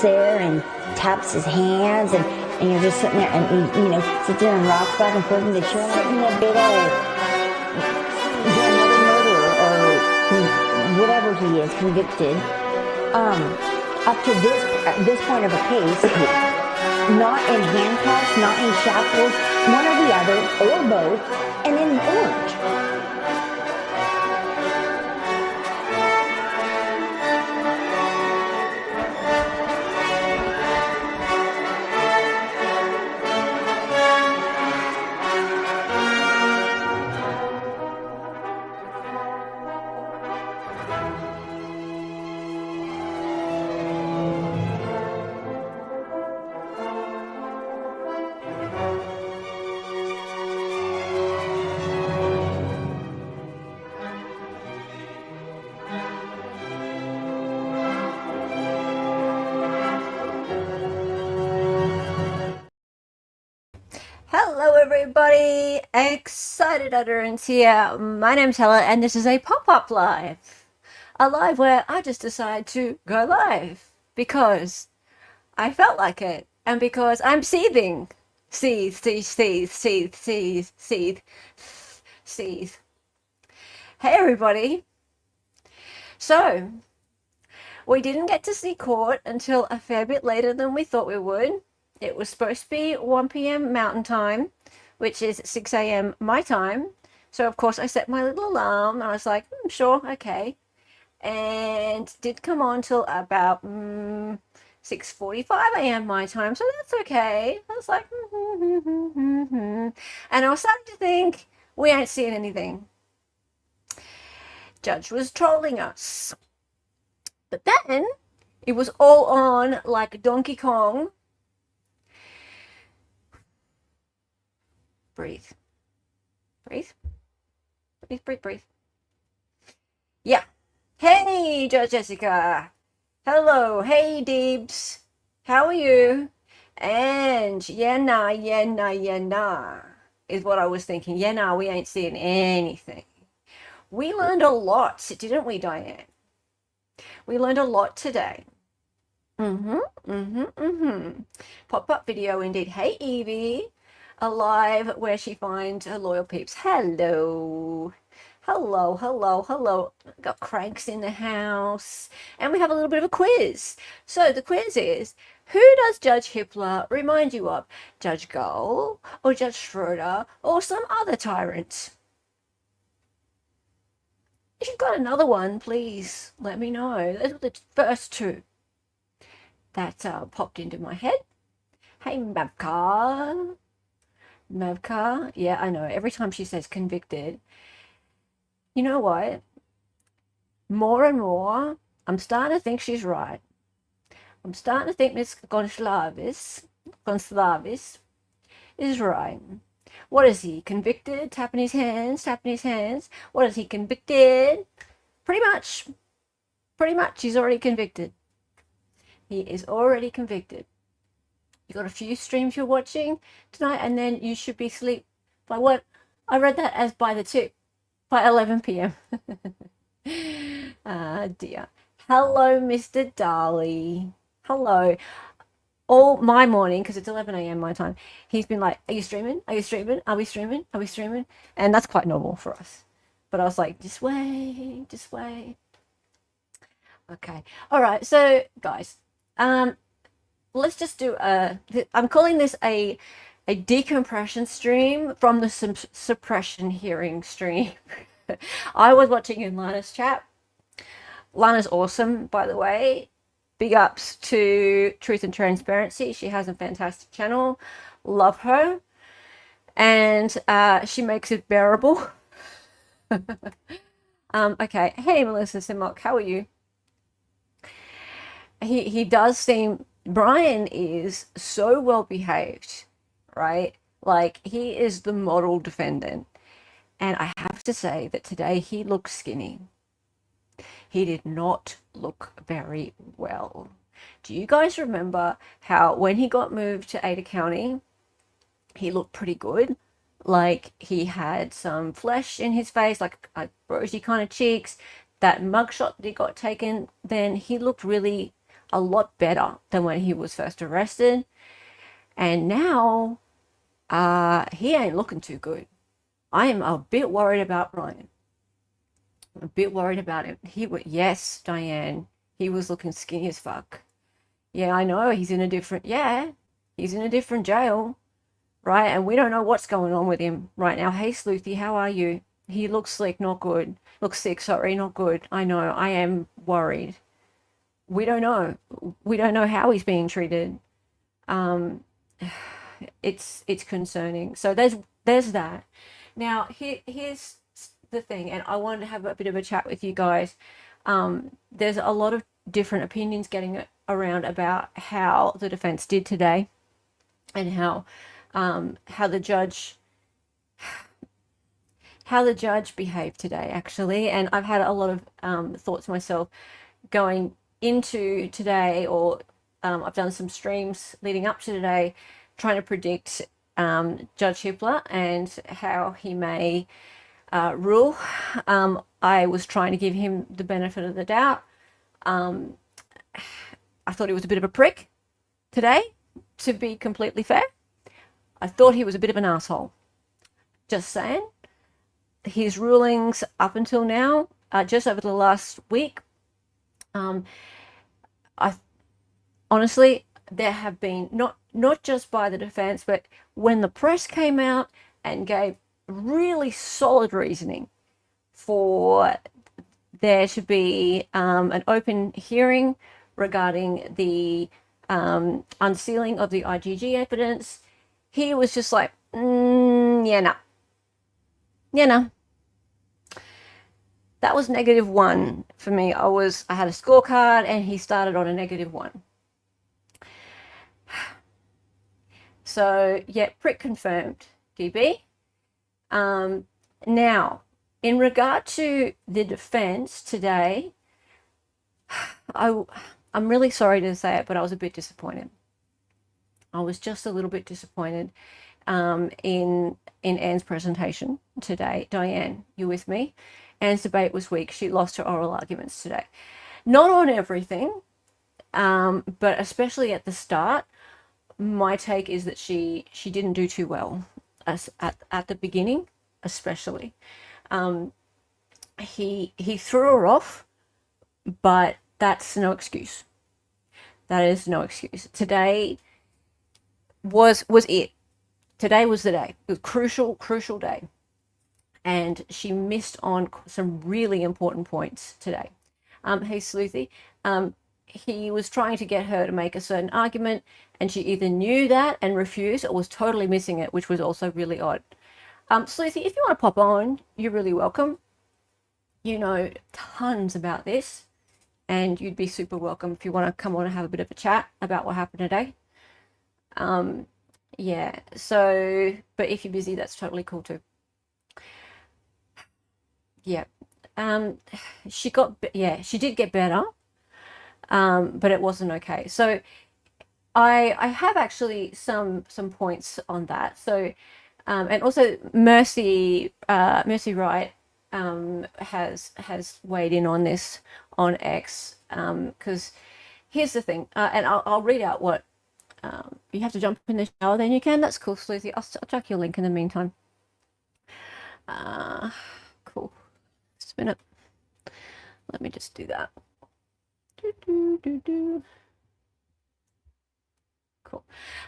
sits there and taps his hands, and you're just sitting there, and he, sits there and rocks back and forth in the chair, like, big old, another murderer, or whatever he is, convicted. Up to this point of a case, not in handcuffs, not in shackles, one or the other, or both, and in orange. Hello everybody, excited utterance here. My name's Helen and this is a pop-up live. A live where I just decided to go live because I felt like it and because I'm seething. Seethe, seethe, seethe, seethe, seethe, seethe, seethe. Hey everybody. So, we didn't get to see court until a fair bit later than we thought we would. It was supposed to be 1 p.m. Mountain Time, which is 6 a.m. my time. So, of course, I set my little alarm. I was like, sure, okay. And did come on till about 6:45 a.m. my time. So that's okay. I was like, and I was starting to think, we ain't seeing anything. Judge was trolling us. But then it was all on like Donkey Kong. Breathe. Breathe. Breathe, breathe, breathe. Yeah. Hey, Judge Jessica. Hello. Hey, Deebs. How are you? And yeah, nah is what I was thinking. Yeah, nah, we ain't seeing anything. We learned a lot, didn't we, Diane? We learned a lot today. Pop-up video indeed. Hey, Evie. A live where she finds her loyal peeps. Hello. Hello, hello, hello. Got Cranks in the house. And we have a little bit of a quiz. So the quiz is, who does Judge Hippler remind you of? Judge Gull or Judge Schroeder or some other tyrant? If you've got another one, please let me know. Those were the first two that popped into my head. Hey, Mavka. Mavka. Yeah, I know. Every time she says convicted, you know what? More and more, I'm starting to think she's right. I'm starting to think Miss Gonslavis is right. What is he? Convicted? Tapping his hands, tapping his hands. What is he? Convicted? Pretty much. Pretty much. He's already convicted. He is already convicted. You got a few streams you're watching tonight, and then you should be asleep by what? I read that as by the 2, by 11 p.m. Ah, dear. Hello, Mr. Darley. Hello. All my morning, because it's 11 a.m. my time, he's been like, are you streaming? Are you streaming? Are we streaming? Are we streaming? And that's quite normal for us. But I was like, just wait, just wait. Okay. All right. So, guys, let's just do I'm calling this a decompression stream from the suppression hearing stream. I was watching in Lana's chat. Lana's awesome, by the way. Big ups to Truth and Transparency. She has a fantastic channel. Love her. And she makes it bearable. Okay. Hey, Melissa Simok, how are you? He does seem... Brian is so well behaved, right? Like, he is the model defendant. And I have to say that today he looked skinny. He did not look very well. Do you guys remember how when he got moved to Ada County, he looked pretty good? Like, he had some flesh in his face, like rosy kind of cheeks. That mugshot that he got taken, then he looked really a lot better than when he was first arrested. And now he ain't looking too good. I am a bit worried about Brian. A bit worried about him. Yes, Diane, he was looking skinny as fuck. Yeah, I know, he's in a different jail, right? And we don't know what's going on with him right now. Hey, Sleuthy, how are you? He looks sick, not good. Looks sick, sorry, not good. I know, I am worried. We don't know. We don't know how he's being treated. It's concerning. So there's that. Now, here's the thing, and I wanted to have a bit of a chat with you guys. There's a lot of different opinions getting around about how the defense did today, and how the judge behaved today, actually. And I've had a lot of thoughts myself going into today, or I've done some streams leading up to today, trying to predict Judge Hippler and how he may rule. I was trying to give him the benefit of the doubt. I thought he was a bit of a prick today, to be completely fair. I thought he was a bit of an asshole. Just saying. His rulings up until now, just over the last week, I honestly, there have been, not just by the defense, but when the press came out and gave really solid reasoning for there to be an open hearing regarding the unsealing of the IgG evidence, he was just like, yeah, no. That was -1 for me. I had a scorecard and he started on a -1. So yeah, prick confirmed, DB. Now, in regard to the defense today, I'm really sorry to say it, but I was a bit disappointed. I was just a little bit disappointed in Anne's presentation today. Diane, you with me? Anne's debate was weak. She lost her oral arguments today. Not on everything, but especially at the start. My take is that she didn't do too well at the beginning, especially. He threw her off, but that's no excuse. That is no excuse. Today was it. Today was the day. It was crucial day. And she missed on some really important points today. Hey, Sleuthy. He was trying to get her to make a certain argument, and she either knew that and refused, or was totally missing it, which was also really odd. Sleuthy, if you want to pop on, you're really welcome. You know tons about this, and you'd be super welcome if you want to come on and have a bit of a chat about what happened today. Yeah, so, but if you're busy, that's totally cool too. Yeah. She did get better, but it wasn't okay. So I have actually some points on that. So, and also Mercy Wright has weighed in on this on X, because here's the thing, and I'll read out what you have to jump in the shower, then you can. That's cool, Sleuthy. I'll chuck your link in the meantime. Cool. Just a minute. Let me just do that. Cool.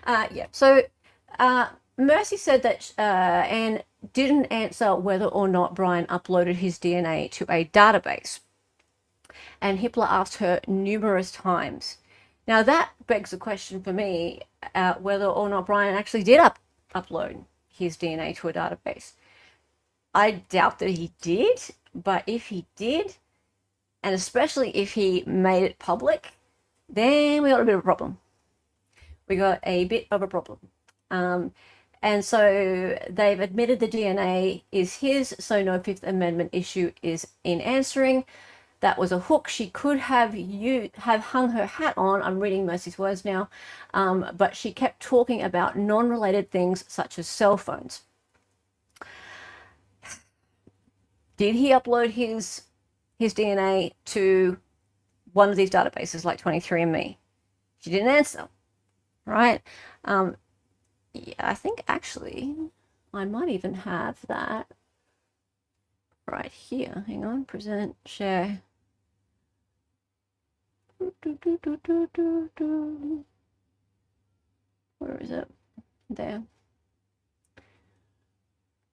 Yeah. So Mercy said that Anne didn't answer whether or not Brian uploaded his DNA to a database, and Hippler asked her numerous times. Now that begs the question for me, whether or not Brian actually did upload his DNA to a database. I doubt that he did, but if he did, and especially if he made it public, then we got a bit of a problem. And so they've admitted the DNA is his, so no Fifth Amendment issue is in answering. That was a hook she could have hung her hat on. I'm reading Mercy's words now, but she kept talking about non-related things such as cell phones. Did he upload his DNA to one of these databases like 23andMe? She didn't answer, right? Yeah, I think actually I might even have that right here. Hang on, present, share. Where is it? There.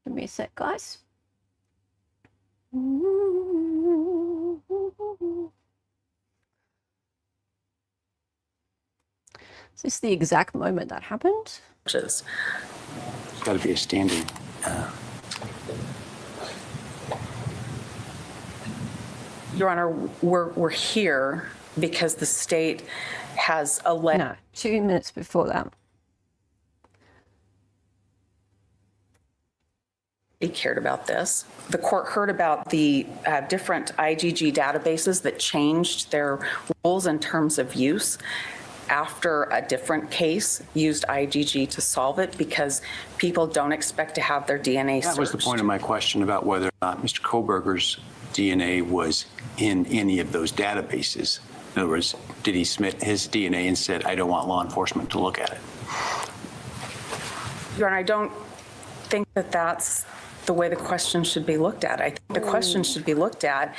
Give me a sec, guys. Is this the exact moment that happened? It's got to be a standing. Your Honor, we're here because the state has alleged. No, 2 minutes before that. He cared about this. The court heard about the different IgG databases that changed their rules in terms of use after a different case used IgG to solve it because people don't expect to have their DNA searched. That was the point of my question about whether or not Mr. Koberger's DNA was in any of those databases. In other words, did he submit his DNA and said, I don't want law enforcement to look at it? Your Honor, I don't think that that's the way the question should be looked at. I think the question should be looked at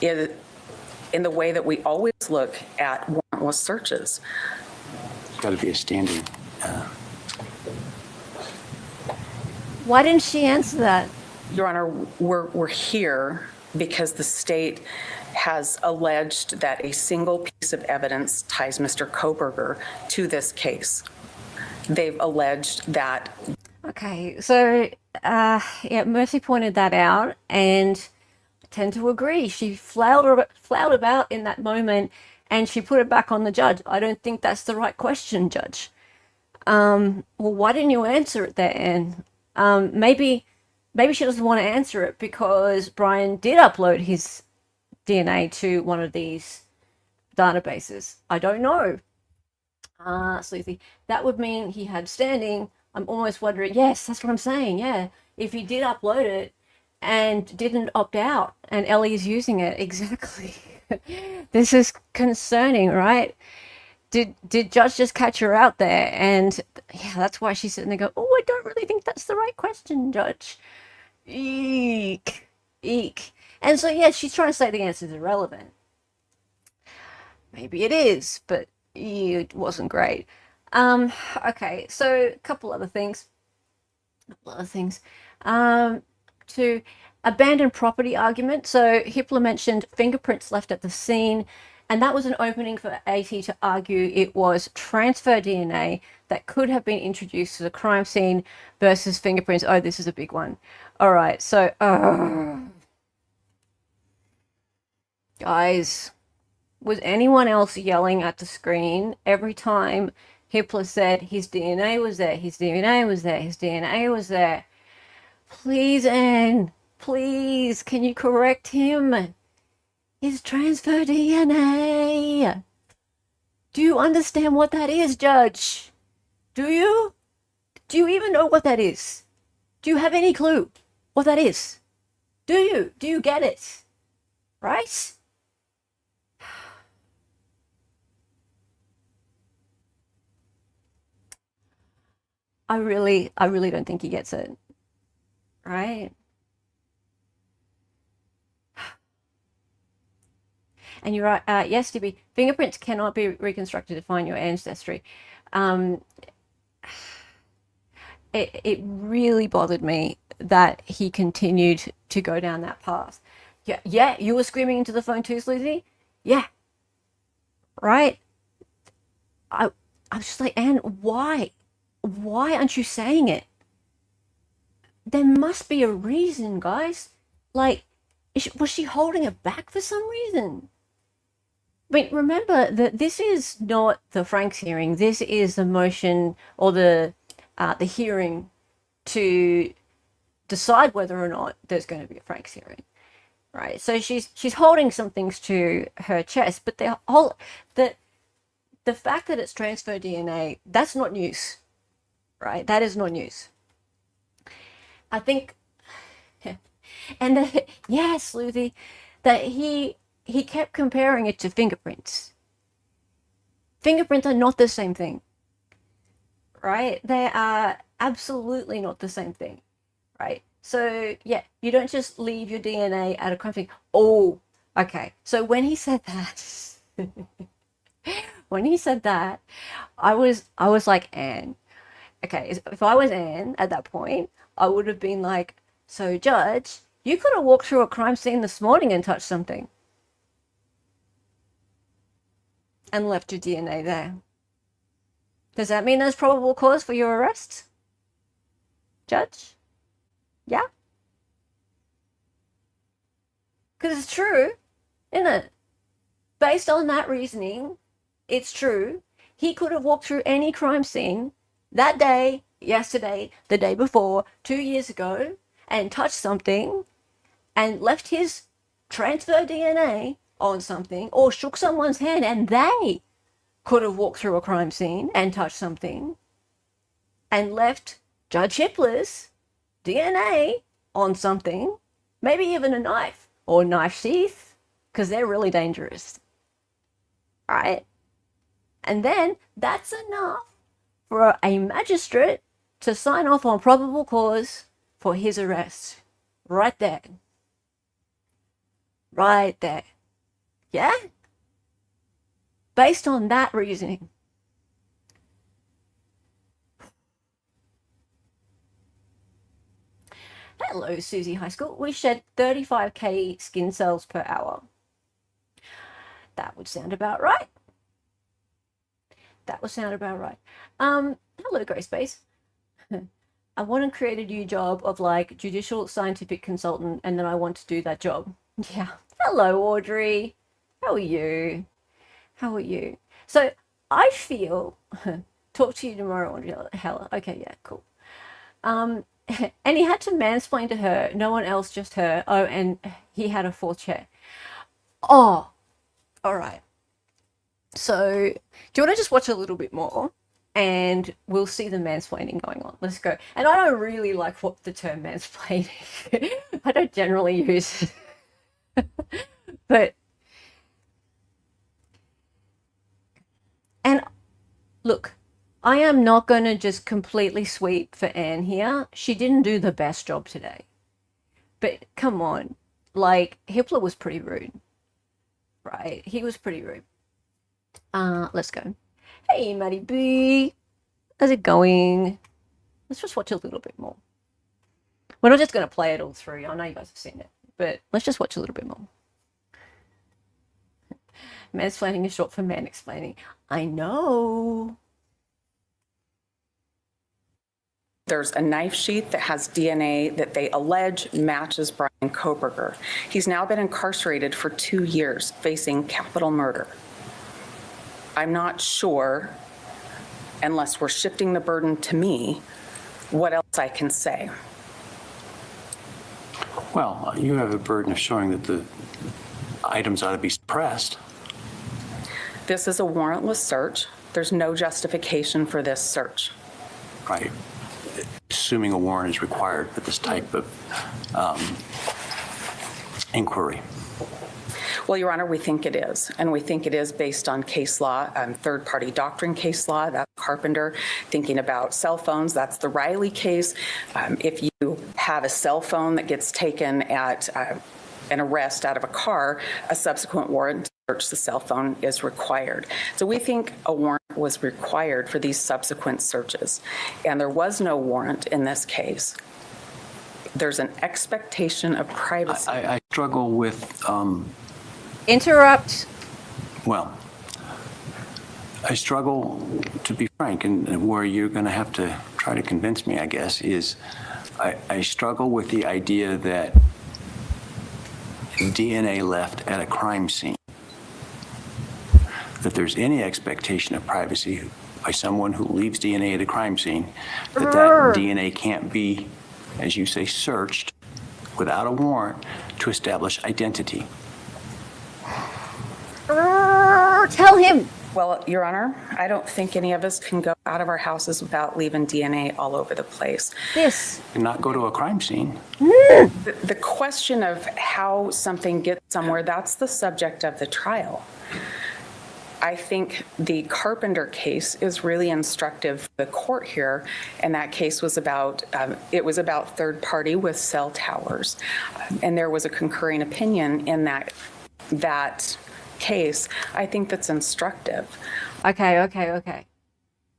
in the way that we always look at warrantless searches. It's got to be a standing. Why didn't she answer that? Your Honor, we're here because the state has alleged that a single piece of evidence ties Mr. Koberger to this case. They've alleged that. Okay, so yeah, Mercy pointed that out, and I tend to agree. She flailed about in that moment, and she put it back on the judge. I don't think that's the right question, Judge. Well, why didn't you answer it then? Maybe she doesn't want to answer it because Brian did upload his DNA to one of these databases. I don't know. Sleazy. That would mean he had standing. I'm almost wondering, yes, that's what I'm saying, yeah. If he did upload it and didn't opt out and Ellie's using it, exactly. This is concerning, right? Did Judge just catch her out there? And yeah, that's why she's sitting there going, oh, I don't really think that's the right question, Judge. Eek. Eek. And so, yeah, she's trying to say the answer is irrelevant. Maybe it is, but it wasn't great. Okay, so a couple other things. To abandoned property argument. So Hippler mentioned fingerprints left at the scene, and that was an opening for AT to argue it was transfer DNA that could have been introduced to the crime scene versus fingerprints. Oh, this is a big one. All right, so guys, was anyone else yelling at the screen every time Hippler said his DNA was there, his DNA was there, his DNA was there? Please, Anne, please, can you correct him? His transfer DNA. Do you understand what that is, Judge? Do you? Do you even know what that is? Do you have any clue what that is? Do you? Do you get it? Right? I really don't think he gets it. Right? And you're right. Yes, DB, fingerprints cannot be reconstructed to find your ancestry. It really bothered me that he continued to go down that path. Yeah, you were screaming into the phone too, Sleazy? Yeah. Right? I was just like, Anne, why? Why aren't you saying it? There must be a reason, guys. Like, was she holding it back for some reason? I mean, remember that this is not the Franks hearing. This is the motion or the hearing to decide whether or not there's going to be a Franks hearing, right? So she's holding some things to her chest, but the fact that it's transfer DNA, that's not news, right? That is not news. I think, and yeah, Sleuthy, that he he kept comparing it to fingerprints. Fingerprints are not the same thing, right? They are absolutely not the same thing, right? So, yeah, you don't just leave your DNA at a crime scene. Oh, okay. So when he said that, I was like, Anne. Okay, if I was Anne at that point, I would have been like, so, Judge, you could have walked through a crime scene this morning and touched something. And left your DNA there. Does that mean there's probable cause for your arrest? Judge? Yeah? Because it's true, isn't it? Based on that reasoning, it's true. He could have walked through any crime scene that day, yesterday, the day before, 2 years ago, and touched something and left his transfer DNA on something, or shook someone's hand, and they could have walked through a crime scene and touched something and left Judge Hippler's DNA on something, maybe even a knife or knife sheath, because they're really dangerous. All right? And then that's enough for a magistrate to sign off on probable cause for his arrest. Right there. Right there. Yeah? Based on that reasoning. Hello, Susie High School. We shed 35k skin cells per hour. That would sound about right. That would sound about right. Hello, Grace Base. I want to create a new job of like judicial scientific consultant, and then I want to do that job. Yeah. Hello, Audrey. How are you? How are you? So I feel, talk to you tomorrow, Audrey. Hella. Okay, yeah, cool. And he had to mansplain to her, no one else, just her. Oh, and he had a fourth chair. Oh, all right. So do you want to just watch a little bit more? And we'll see the mansplaining going on. Let's go. And I don't really like the term mansplaining. I don't generally use it. But, and look, I am not going to just completely sweep for Anne here. She didn't do the best job today. But come on, like, Hippler was pretty rude, right? He was pretty rude. Let's go. Hey, Maddie B. How's it going? Let's just watch a little bit more. We're not just going to play it all through. I know you guys have seen it, but let's just watch a little bit more. Mansplaining is short for man explaining. I know. There's a knife sheath that has DNA that they allege matches Brian Kohberger. He's now been incarcerated for 2 years, facing capital murder. I'm not sure, unless we're shifting the burden to me, what else I can say. Well, you have a burden of showing that the items ought to be suppressed. This is a warrantless search. There's no justification for this search. Right. Assuming a warrant is required for this type of inquiry. Well, Your Honor, we think it is. And we think it is based on case law, third-party doctrine case law. That's Carpenter. Thinking about cell phones, that's the Riley case. If you have a cell phone that gets taken at an arrest out of a car, a subsequent warrant to search the cell phone is required. So we think a warrant was required for these subsequent searches. And there was no warrant in this case. There's an expectation of privacy. I struggle with... Interrupt. Well, I struggle, to be frank, and where you're going to have to try to convince me, I guess, is I struggle with the idea that DNA left at a crime scene, that there's any expectation of privacy by someone who leaves DNA at a crime scene, that DNA can't be, as you say, searched without a warrant to establish identity. Tell him. Well, Your Honor, I don't think any of us can go out of our houses without leaving DNA all over the place. This. And not go to a crime scene. The question of how something gets somewhere, that's the subject of the trial. I think the Carpenter case is really instructive for the court here, and that case was about, it was about third party with cell towers. And there was a concurring opinion in that case. I think that's instructive. Okay.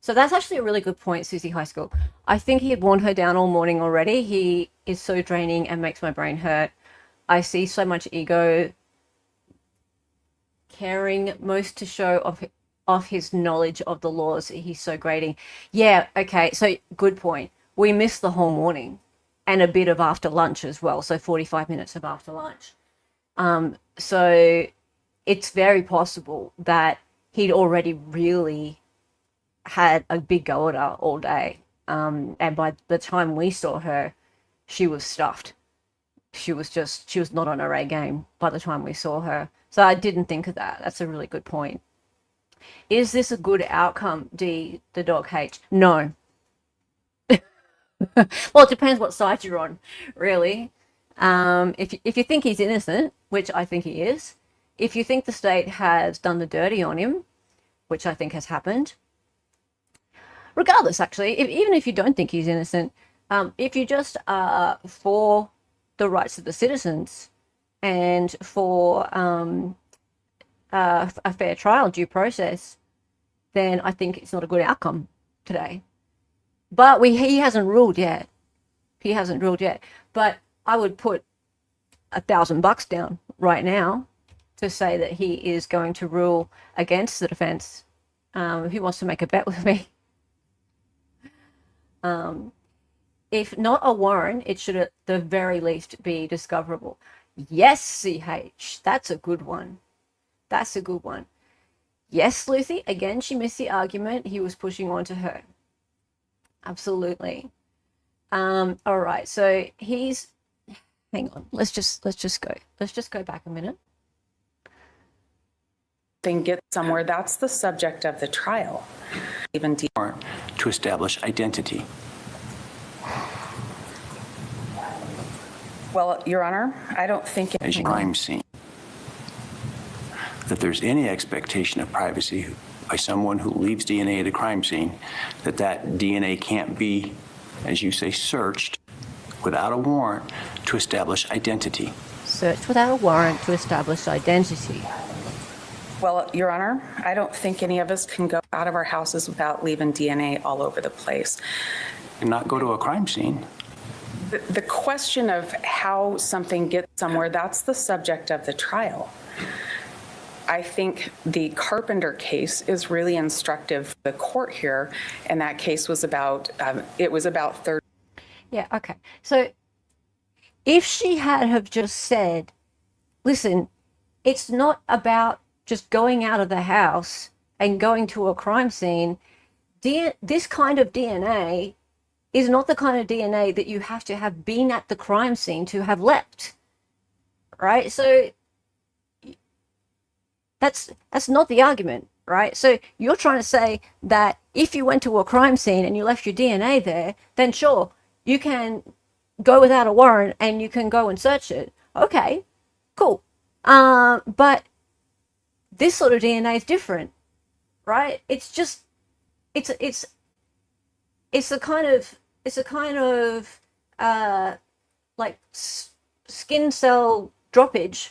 So that's actually a really good point, Susie High School. I think he had worn her down all morning already. He is so draining and makes my brain hurt. I see so much ego, caring most to show of his knowledge of the laws. He's so grating. Yeah, okay, so good point. We missed the whole morning and a bit of after lunch as well, so 45 minutes of after lunch. So it's very possible that he'd already really had a big go at her all day. And by the time we saw her, she was stuffed. She was not on her A game by the time we saw her. So I didn't think of that. That's a really good point. Is this a good outcome, D, the dog H? No. Well, it depends what side you're on, really. If you think he's innocent, which I think he is, if you think the state has done the dirty on him, which I think has happened, regardless, actually, even if you don't think he's innocent, if you just are for the rights of the citizens and for a fair trial, due process, then I think it's not a good outcome today. But he hasn't ruled yet. He hasn't ruled yet. But I would put $1,000 down right now to say that he is going to rule against the defense. Who wants to make a bet with me? If not a warrant, it should at the very least be discoverable. Yes, CH, that's a good one. That's a good one. Yes, Lucy, again, she missed the argument. He was pushing onto her. Absolutely. All right, so he's, hang on, let's just go back a minute. Thing get somewhere, that's the subject of the trial. Even Warrant to establish identity. Well, Your Honor, I don't think As a crime scene. That there's any expectation of privacy by someone who leaves DNA at a crime scene, that DNA can't be, as you say, searched without a warrant to establish identity. Searched without a warrant to establish identity. Well, Your Honor, I don't think any of us can go out of our houses without leaving DNA all over the place. And not go to a crime scene. The question of how something gets somewhere, that's the subject of the trial. I think the Carpenter case is really instructive for the court here, and that case was about, it was about third. Yeah, okay. So if she had have just said, listen, it's not about just going out of the house and going to a crime scene. This kind of DNA is not the kind of DNA that you have to have been at the crime scene to have left, right? So that's not the argument, right? So you're trying to say that if you went to a crime scene and you left your DNA there, then sure, you can go without a warrant and you can go and search it. Okay, cool. But this sort of DNA is different, right? It's just, it's a kind of like skin cell droppage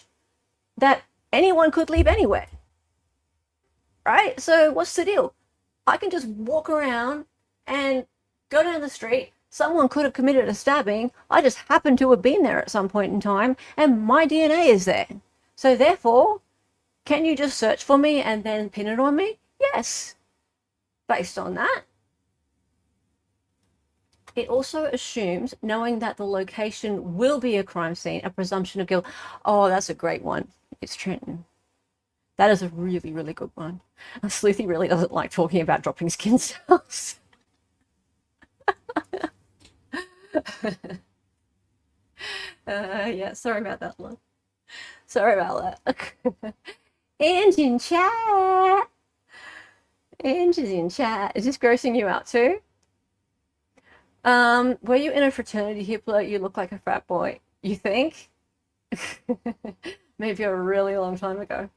that anyone could leave anywhere, right? So what's the deal? I can just walk around and go down the street. Someone could have committed a stabbing. I just happen to have been there at some point in time, and my DNA is there. So therefore, can you just search for me and then pin it on me? Yes. Based on that. It also assumes, knowing that the location will be a crime scene, a presumption of guilt. Oh, that's a great one. It's Trenton. That is a really, really good one. Sleuthy really doesn't like talking about dropping skin cells. Yeah, sorry about that one. Sorry about that. And in chat, Ange is in chat. Is this grossing you out too? Were you in a fraternity, Hitler? You look like a frat boy. You think? Maybe a really long time ago.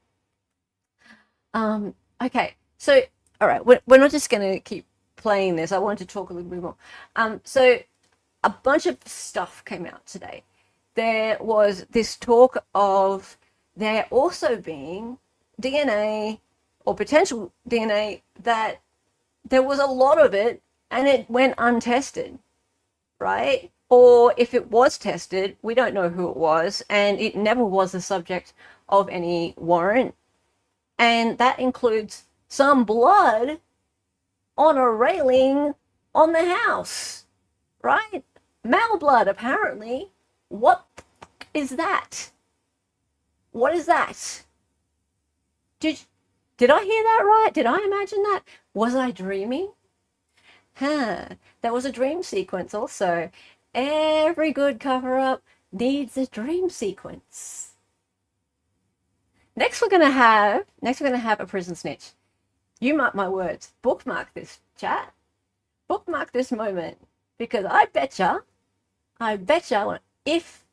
Okay, so all right, we're not just gonna keep playing this. I want to talk a little bit more. So a bunch of stuff came out today. There was this talk of there also being DNA or potential DNA that there was a lot of it and it went untested, right? Or if it was tested, we don't know who it was, and it never was the subject of any warrant. And that includes some blood on a railing on the house, right? Male blood, apparently. What is that? What is that? Did I hear that right? Did I imagine that? Was I dreaming? That was a dream sequence also. Every good cover-up needs a dream sequence. Next we're gonna have a prison snitch. You mark my words. Bookmark this, chat. Bookmark this moment, because I betcha if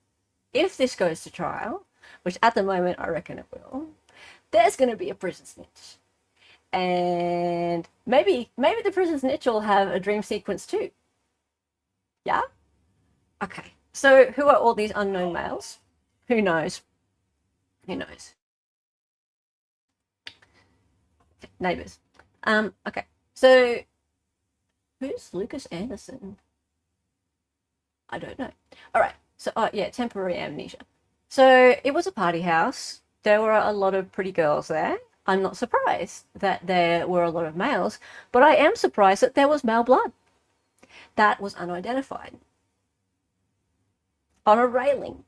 this goes to trial, which at the moment I reckon it will, there's going to be a prison snitch. And maybe the prison snitch will have a dream sequence too. Yeah? Okay. So who are all these unknown males? Who knows? Who knows? Neighbors. Okay. So who's Lucas Anderson? I don't know. All right. So, yeah, temporary amnesia. So it was a party house. There were a lot of pretty girls there. I'm not surprised that there were a lot of males, but I am surprised that there was male blood that was unidentified on a railing.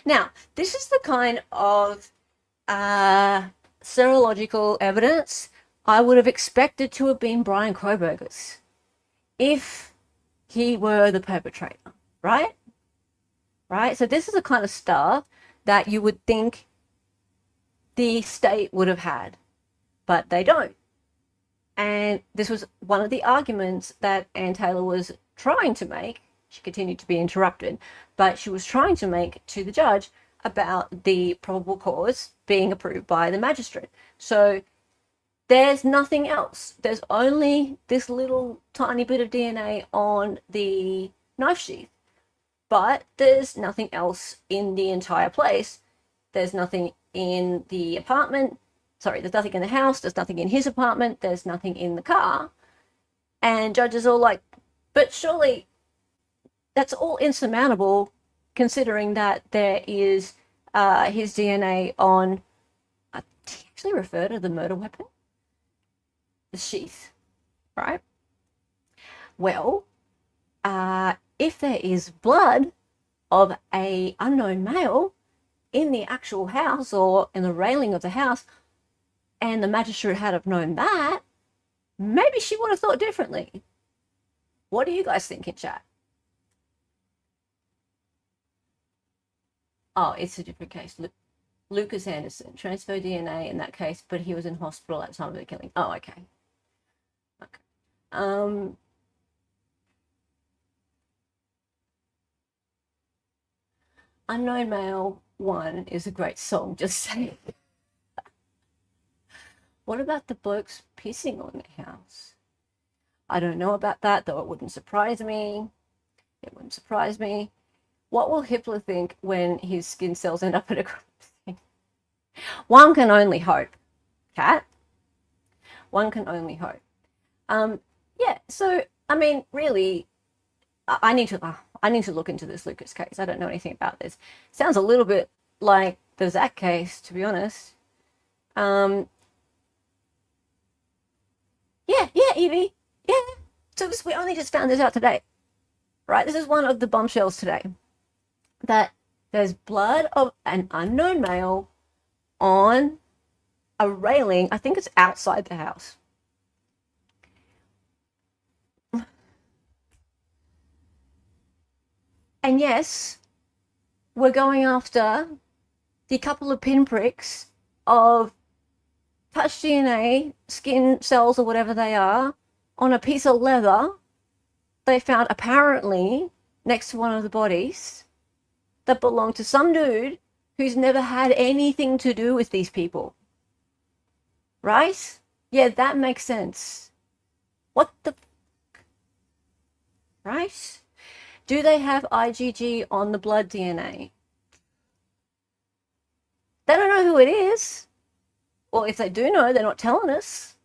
Now, this is the kind of serological evidence I would have expected to have been Brian Kroberger's if he were the perpetrator, right? Right? So this is the kind of stuff that you would think the state would have had, but they don't. And this was one of the arguments that Ann Taylor was trying to make. She continued to be interrupted, but she was trying to make to the judge about the probable cause being approved by the magistrate. So there's nothing else. There's only this little tiny bit of DNA on the knife sheath, but there's nothing else in the entire place. There's nothing in the apartment. Sorry, there's nothing in the house. There's nothing in his apartment. There's nothing in the car. And judges are like, but surely that's all insurmountable considering that there is his DNA on, I actually refer to the murder weapon, the sheath, right? Well, if there is blood of a unknown male in the actual house or in the railing of the house, and the magistrate had have known that, maybe she would have thought differently. What do you guys think in chat? Oh, it's a different case. Lucas Anderson, transfer DNA in that case, but he was in hospital at the time of the killing. Oh, okay. Okay. Unknown Male 1 is a great song, just saying. What about the blokes pissing on the house? I don't know about that, though it wouldn't surprise me. It wouldn't surprise me. What will Hitler think when his skin cells end up in a crime scene? One can only hope, Kat. One can only hope. Yeah, so, I mean, really, I need to look into this Lucas case. I don't know anything about this. Sounds a little bit like the Zach case, to be honest. Yeah, Evie. Yeah. So we only just found this out today, right? This is one of the bombshells today. That there's blood of an unknown male on a railing. I think it's outside the house. And yes, we're going after the couple of pinpricks of touch DNA, skin cells or whatever they are, on a piece of leather they found apparently next to one of the bodies that belonged to some dude who's never had anything to do with these people. Right? Yeah, that makes sense. What the... Right? Do they have IgG on the blood DNA? They don't know who it is. Well, if they do know, they're not telling us.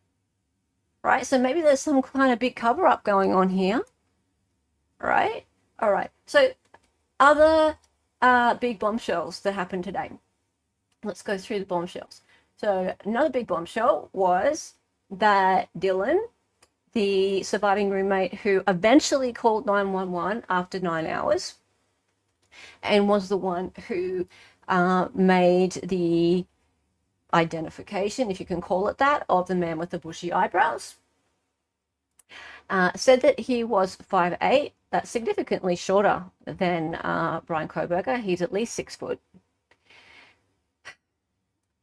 Right? So maybe there's some kind of big cover-up going on here. Right? All right. So other big bombshells that happened today. Let's go through the bombshells. So another big bombshell was that Dylan, the surviving roommate who eventually called 911 after 9 hours and was the one who made the identification, if you can call it that, of the man with the bushy eyebrows, said that he was 5'8". That's significantly shorter than Brian Koberger. He's at least 6 foot.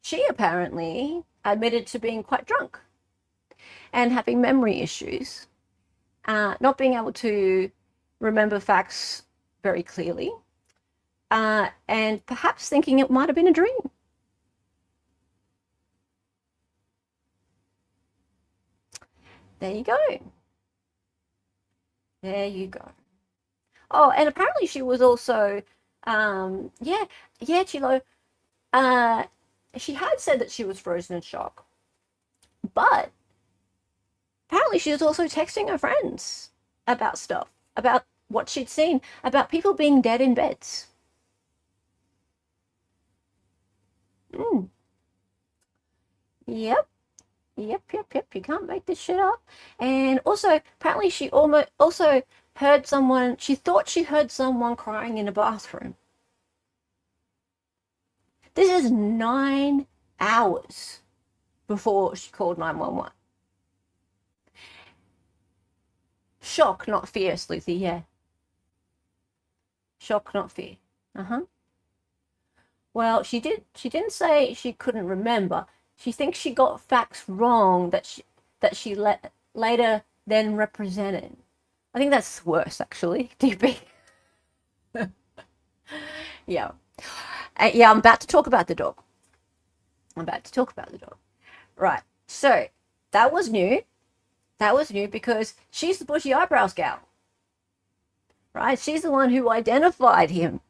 She apparently admitted to being quite drunk and having memory issues, not being able to remember facts very clearly, and perhaps thinking it might have been a dream. There you go. There you go. Oh, and apparently she was also, Chilo, she had said that she was frozen in shock, but apparently she was also texting her friends about stuff, about what she'd seen, about people being dead in beds. Yep. You can't make this shit up. And also, apparently she also heard someone, she thought she heard someone crying in a bathroom. This is 9 hours before she called 911. Shock, not fear, Sleuthie, yeah. Shock, not fear. Well, she didn't say she couldn't remember. She thinks she got facts wrong that she later then represented. I think that's worse, actually, DB. Yeah. Yeah, I'm about to talk about the dog. Right. So, that was new. Because she's the bushy eyebrows gal. Right? She's the one who identified him.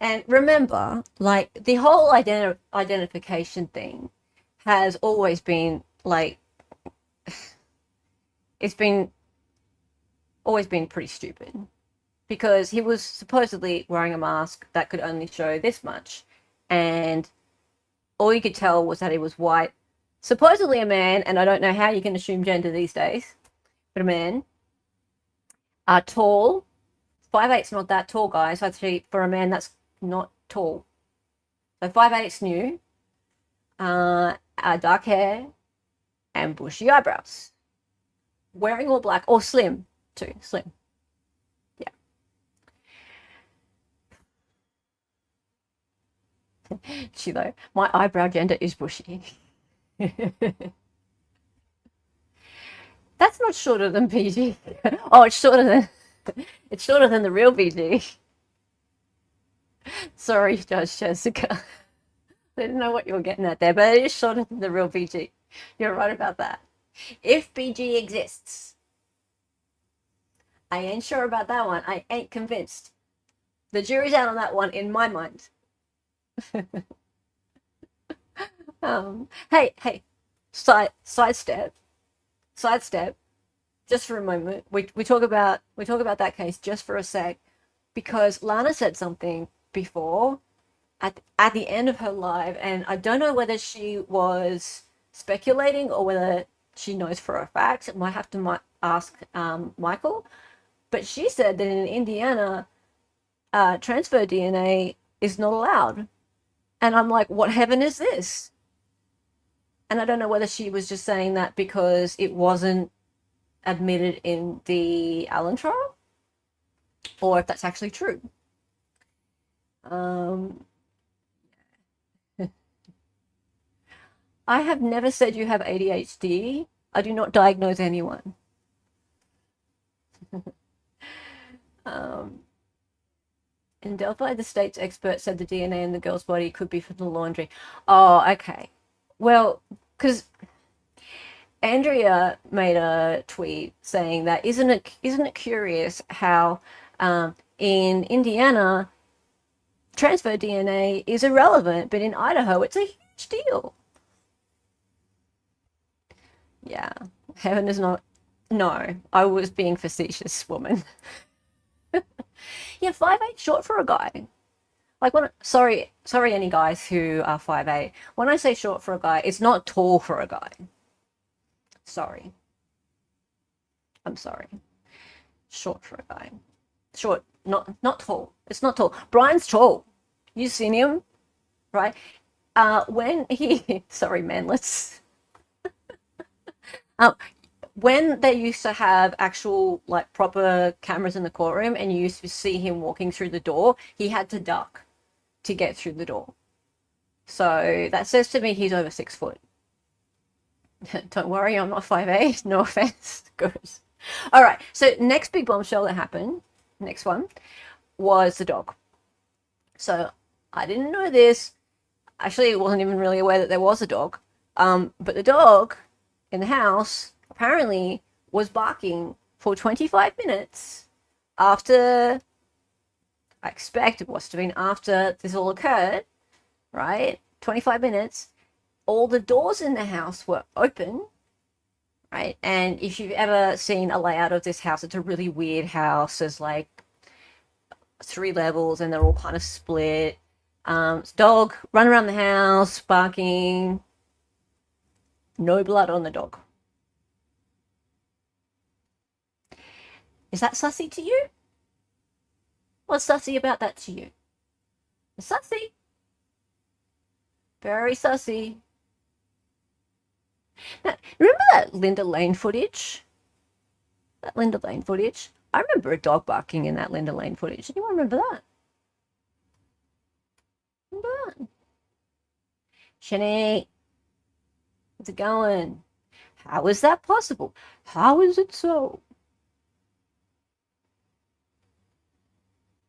And remember, like, the whole identification thing has always been, like, it's been always been pretty stupid. Because he was supposedly wearing a mask that could only show this much. And all you could tell was that he was white. Supposedly a man, and I don't know how you can assume gender these days, but a man. Tall. 5'8's not that tall, guys. Actually, for a man, that's not tall. So 5'8's new. Dark hair and bushy eyebrows. Wearing all black, or slim too. Slim. Yeah. Chilo, my eyebrow gender is bushy. That's not shorter than PG. Oh, it's shorter than the real PG. Sorry, Judge Jessica. I didn't know what you were getting at there, but it is shorter than the real PG. You're right about that. If PG exists. I ain't sure about that one. I ain't convinced. The jury's out on that one in my mind. Hey, sidestep. Just for a moment, we talk about that case just for a sec, because Lana said something before at the end of her live, and I don't know whether she was speculating or whether she knows for a fact. I might have to ask Michael, but she said that in Indiana, transfer DNA is not allowed. And I'm like, what heaven is this? And I don't know whether she was just saying that because it wasn't admitted in the Allen trial, or if that's actually true. I have never said you have ADHD. I do not diagnose anyone. In Delphi, the state's expert said the DNA in the girl's body could be from the laundry. Oh, okay. Well, because Andrea made a tweet saying that isn't it curious how in Indiana transfer DNA is irrelevant, but in Idaho it's a huge deal. Yeah, heaven is not. No, I was being facetious, woman. Yeah, 5'8" short for a guy. Like sorry, any guys who are 5'8". When I say short for a guy, it's not tall for a guy. Sorry. I'm sorry. Short for a guy. Short, not tall. It's not tall. Brian's tall. You've seen him, right? When he sorry, man, let's when they used to have actual like proper cameras in the courtroom and you used to see him walking through the door, he had to duck to get through the door. So that says to me he's over 6 foot. Don't worry, I'm not 5'8", no offense. Good. All right, so next big bombshell that happened, next one, was the dog. So I didn't know this. Actually, I wasn't even really aware that there was a dog. But the dog in the house apparently was barking for 25 minutes after, I expect it was to have been after this all occurred, right? 25 minutes. All the doors in the house were open, right? And if you've ever seen a layout of this house, it's a really weird house. There's like 3 levels and they're all kind of split. Dog run around the house, barking. No blood on the dog. Is that sussy to you? What's sussy about that to you? Sussy. Very sussy. Now, remember that Linda Lane footage? That Linda Lane footage? I remember a dog barking in that Linda Lane footage. Anyone remember that? Remember that? Shani, how's it going? How is that possible? How is it so?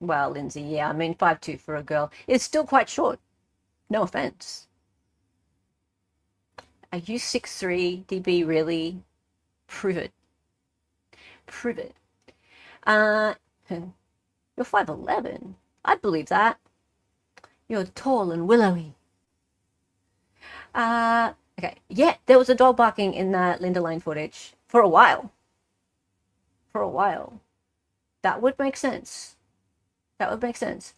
Well, Lindsay, yeah, I mean 5'2" for a girl is still quite short. No offense. Are you 6'3", DB, really? Prove it. Prove it. You're 5'11". I'd believe that. You're tall and willowy. Okay, yeah, there was a dog barking in that Linda Lane footage for a while. For a while. That would make sense. That would make sense.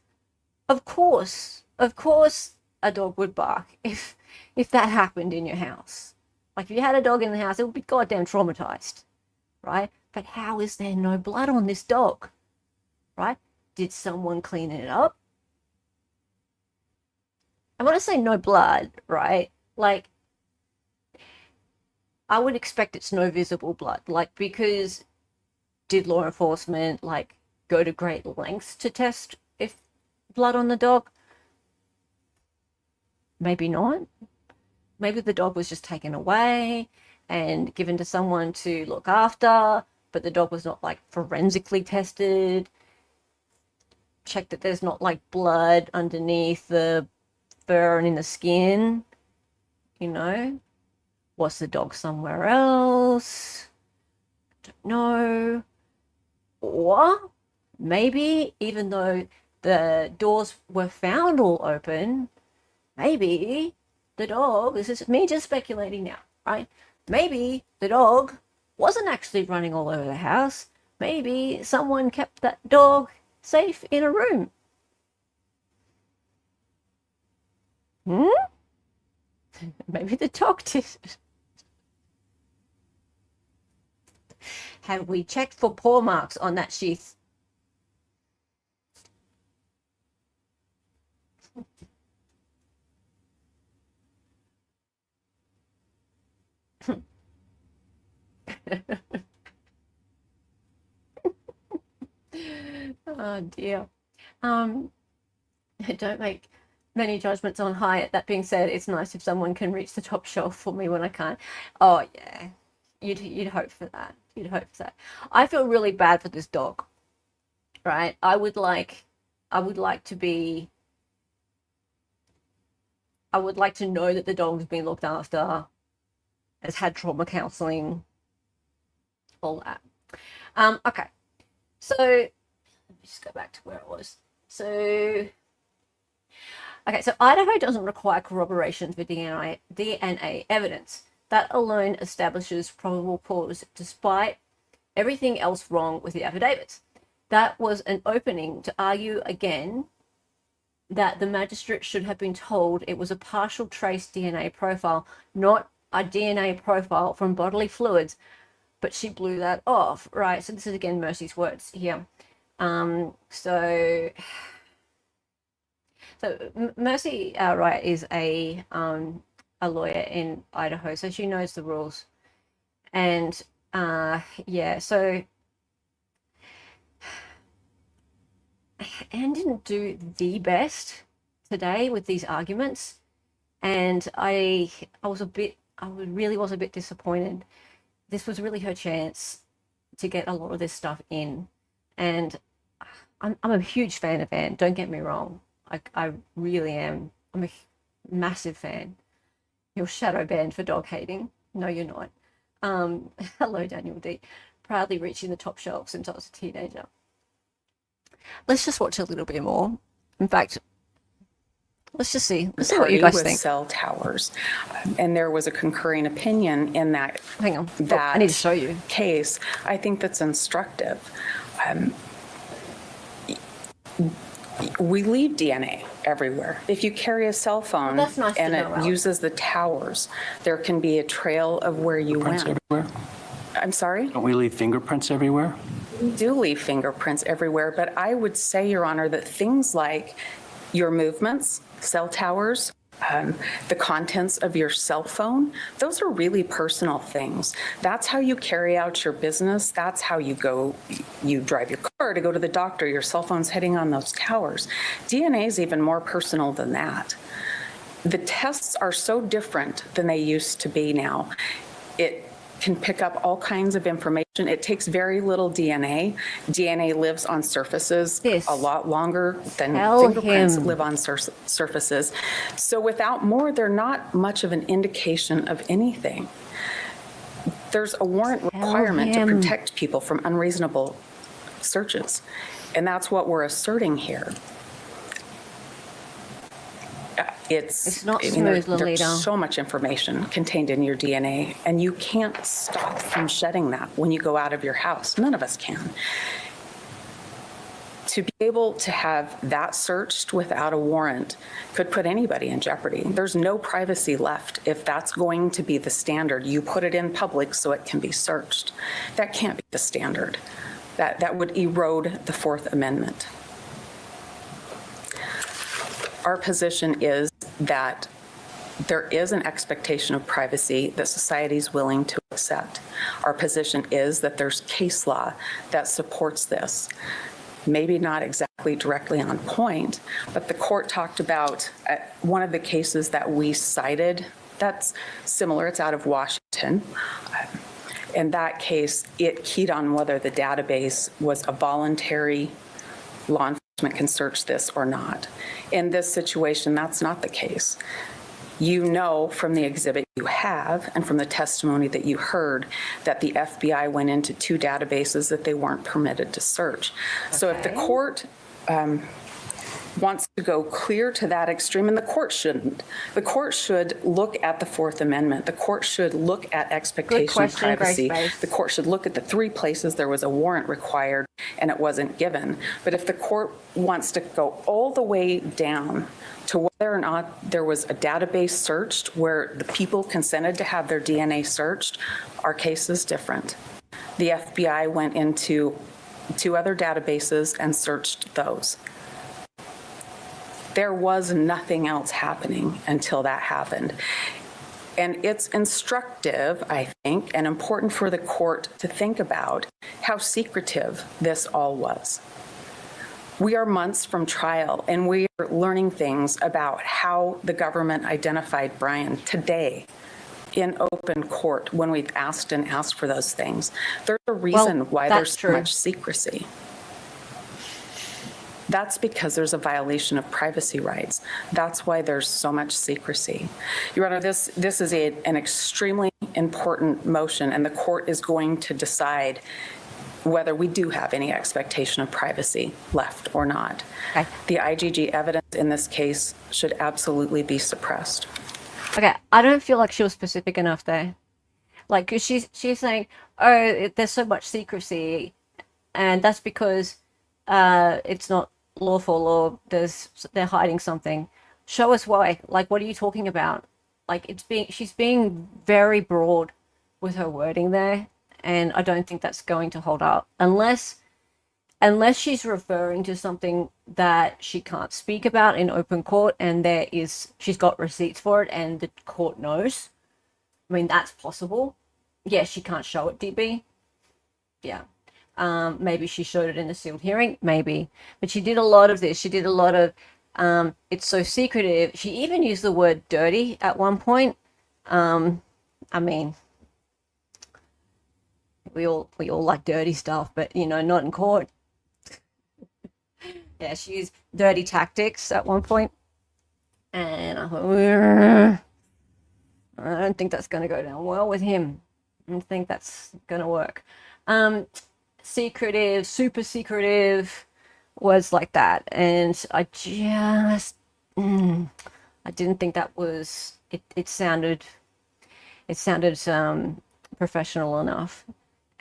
Of course, a dog would bark if that happened in your house. Like if you had a dog in the house, it would be goddamn traumatized, right? But how is there no blood on this dog, right? Did someone clean it up? I want to say no blood, right? Like, I would expect it's no visible blood, like, because did law enforcement, like, go to great lengths to test if blood on the dog? Maybe not. Maybe the dog was just taken away and given to someone to look after, but the dog was not like forensically tested. Check that there's not like blood underneath the fur and in the skin. You know? Was the dog somewhere else? Don't know. Or maybe even though the doors were found all open, maybe the dog, this is me just speculating now, right? Maybe the dog wasn't actually running all over the house. Maybe someone kept that dog safe in a room. Maybe the dog did. Have we checked for paw marks on that sheath? Oh dear. Don't many judgments on high. That being said, it's nice if someone can reach the top shelf for me when I can't. Oh yeah, you'd hope for that. You'd hope for that. I feel really bad for this dog, right? I would like to know that the dog's been looked after, has had trauma counseling, all that. Okay, so let me just go back to where it was. So Idaho doesn't require corroboration for DNA evidence. That alone establishes probable cause, despite everything else wrong with the affidavits. That was an opening to argue again that the magistrate should have been told it was a partial trace DNA profile, not a DNA profile from bodily fluids, but she blew that off, right? So this is again Mercy's words here. So Mercy, right, is a lawyer in Idaho, so she knows the rules. And yeah, so Anne didn't do the best today with these arguments, and I really was a bit disappointed. This was really her chance to get a lot of this stuff in, and I'm a huge fan of Anne, don't get me wrong. I really am. I'm a massive fan. You're shadow banned for dog hating. No, you're not. Hello, Daniel D. Proudly reaching the top shelf since I was a teenager. Let's just watch a little bit more. In fact, let's see what you guys think. Cell towers, and there was a concurring opinion in that. Hang on, that I need to show you. Case. I think that's instructive. We leave DNA everywhere. If you carry a cell phone that's nice and to it know, uses the towers, there can be a trail of where you went. Everywhere? I'm sorry? Don't we leave fingerprints everywhere? We do leave fingerprints everywhere, but I would say, Your Honor, that things like your movements, cell towers, the contents of your cell phone, those are really personal things. That's how you carry out your business. That's how you drive your car to go to the doctor. Your cell phone's hitting on those towers. DNA is even more personal than that. The tests are so different than they used to be now. It can pick up all kinds of information. It takes very little DNA. DNA lives on surfaces a lot longer than fingerprints live on surfaces. So without more, they're not much of an indication of anything. There's a warrant requirement to protect people from unreasonable searches, and that's what we're asserting here. It's not smooth, Lolita. There's so much information contained in your DNA, and you can't stop from shedding that when you go out of your house. None of us can. To be able to have that searched without a warrant could put anybody in jeopardy. There's no privacy left if that's going to be the standard. You put it in public so it can be searched. That can't be the standard. That would erode the Fourth Amendment. Our position is that there is an expectation of privacy that society is willing to accept. Our position is that there's case law that supports this. Maybe not exactly directly on point, but the court talked about one of the cases that we cited that's similar. It's out of Washington. In that case, it keyed on whether the database was a voluntary law enforcement can search this or not. In this situation, that's not the case. You know from the exhibit you have and from the testimony that you heard that the FBI went into 2 databases that they weren't permitted to search. Okay. So if the court wants to go clear to that extreme, and the court shouldn't. The court should look at the Fourth Amendment. The court should look at expectation of privacy. The court should look at the 3 places there was a warrant required and it wasn't given. But if the court wants to go all the way down to whether or not there was a database searched where the people consented to have their DNA searched, our case is different. The FBI went into 2 other databases and searched those. There was nothing else happening until that happened. And it's instructive, I think, and important for the court to think about how secretive this all was. We are months from trial, and we are learning things about how the government identified Brian today in open court when we've asked for those things. There's a reason why that's there's so true. much secrecy. That's because there's a violation of privacy rights. That's why there's so much secrecy. Your Honor, this is an extremely important motion, and the court is going to decide whether we do have any expectation of privacy left or not. Okay. The IGG evidence in this case should absolutely be suppressed. Okay, I don't feel like she was specific enough there. Like, 'cause she's saying, oh, there's so much secrecy, and that's because it's not lawful, or they're hiding something. Show us why. Like, what are you talking about? Like, she's being very broad with her wording there, and I don't think that's going to hold up unless she's referring to something that she can't speak about in open court, and she's got receipts for it and the court knows. I mean, that's possible. Yeah, she can't show it, DB. Yeah. Maybe she showed it in a sealed hearing, maybe. But she did a lot of this. She did a lot of, it's so secretive. She even used the word dirty at one point. I mean, we all like dirty stuff, but, not in court. Yeah, she used dirty tactics at one point. And I thought, I don't think that's going to go down well with him. I don't think that's going to work. Secretive, super secretive, words like that. And I didn't think that was, it sounded professional enough.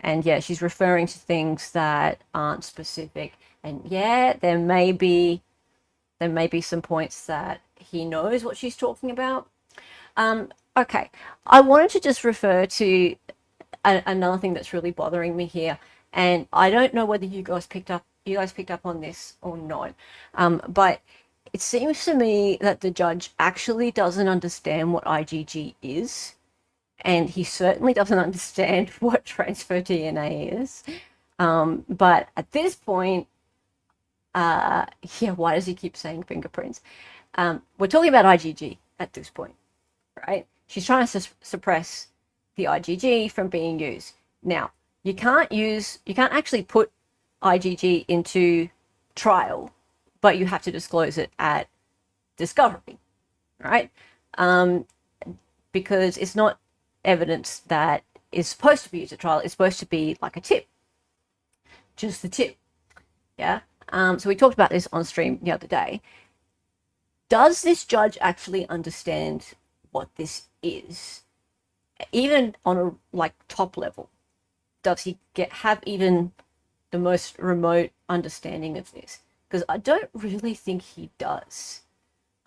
And yeah, she's referring to things that aren't specific. And yeah, there may be some points that he knows what she's talking about. Okay, I wanted to just refer to another thing that's really bothering me here, and I don't know whether you guys picked up on this or not, but it seems to me that the judge actually doesn't understand what IgG is, and he certainly doesn't understand what transfer DNA is. But at this point, why does he keep saying fingerprints? We're talking about IgG at this point, right? She's trying to suppress the IgG from being used. Now, you can't actually put IgG into trial, but you have to disclose it at discovery, right? Because it's not evidence that is supposed to be used at trial. It's supposed to be like a tip, just the tip, yeah? So we talked about this on stream the other day. Does this judge actually understand what this is? Even on a top level, does he have even the most remote understanding of this? Because I don't really think he does.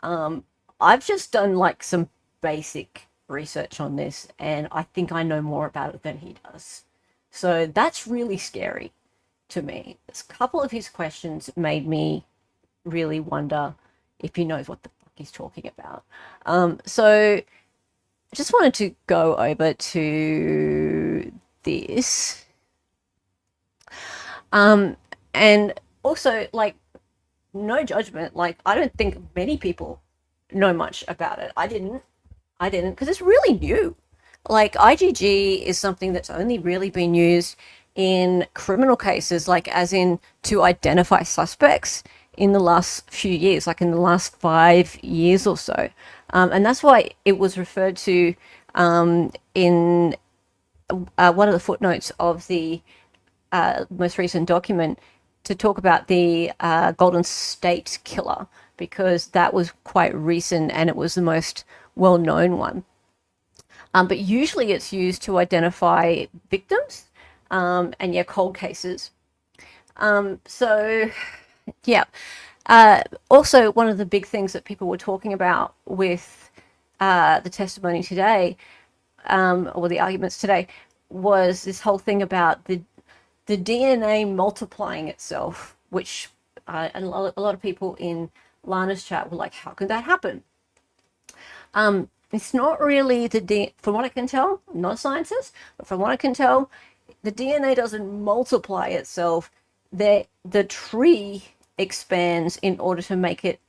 I've just done some basic research on this, and I think I know more about it than he does. So that's really scary to me. A couple of his questions made me really wonder if he knows what the fuck he's talking about. So I just wanted to go over to this. And also, no judgment. I don't think many people know much about it. I didn't, because it's really new. IgG is something that's only really been used in criminal cases, as in to identify suspects in the last few years, in the last 5 years or so. And that's why it was referred to in one of the footnotes of the most recent document to talk about the Golden State Killer, because that was quite recent and it was the most well-known one. But usually it's used to identify victims and cold cases. So yeah. Also, one of the big things that people were talking about with the testimony today, or the arguments today, was this whole thing about the DNA multiplying itself, which a lot of people in Lana's chat were like, how could that happen? It's not really from what I can tell, I'm not a scientist, but from what I can tell, the DNA doesn't multiply itself. The tree expands in order to make it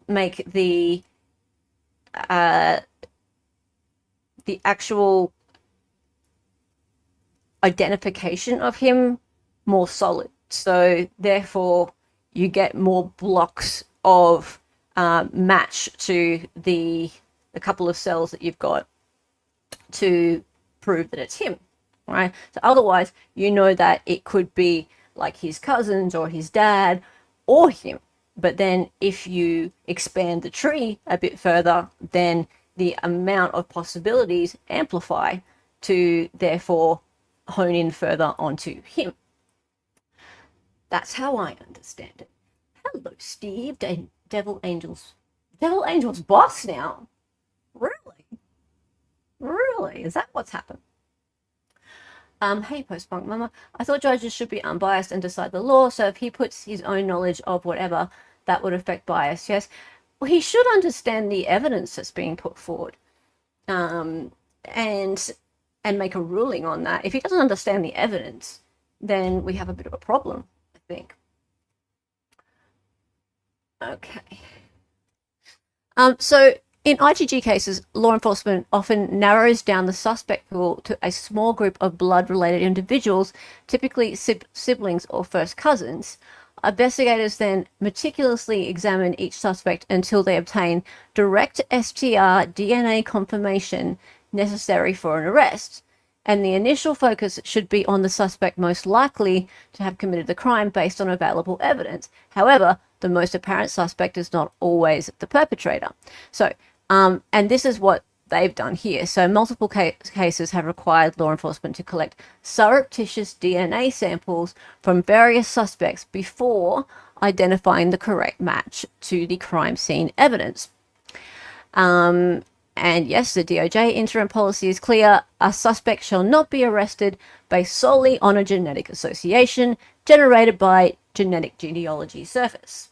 make the actual identification of him more solid. So therefore you get more blocks of match to the couple of cells that you've got to prove that it's him, right? So otherwise you know that it could be like his cousins or his dad or him. But then if you expand the tree a bit further, then the amount of possibilities amplify to therefore hone in further onto him. That's how I understand it. Hello, Steve. Devil Angel's boss now. Really? Really? Is that what's happened? Hey, Post-Punk Mama. I thought judges should be unbiased and decide the law, so if he puts his own knowledge of whatever, that would affect bias. Yes. Well, he should understand the evidence that's being put forward, and make a ruling on that. If he doesn't understand the evidence, then we have a bit of a problem, I think. Okay. So in IgG cases, law enforcement often narrows down the suspect pool to a small group of blood-related individuals, typically siblings or first cousins. Investigators then meticulously examine each suspect until they obtain direct STR DNA confirmation necessary for an arrest. And the initial focus should be on the suspect most likely to have committed the crime based on available evidence. However, the most apparent suspect is not always the perpetrator. So, and this is what they've done here. So multiple cases have required law enforcement to collect surreptitious DNA samples from various suspects before identifying the correct match to the crime scene evidence. And yes, the DOJ interim policy is clear. A suspect shall not be arrested based solely on a genetic association generated by genetic genealogy surface.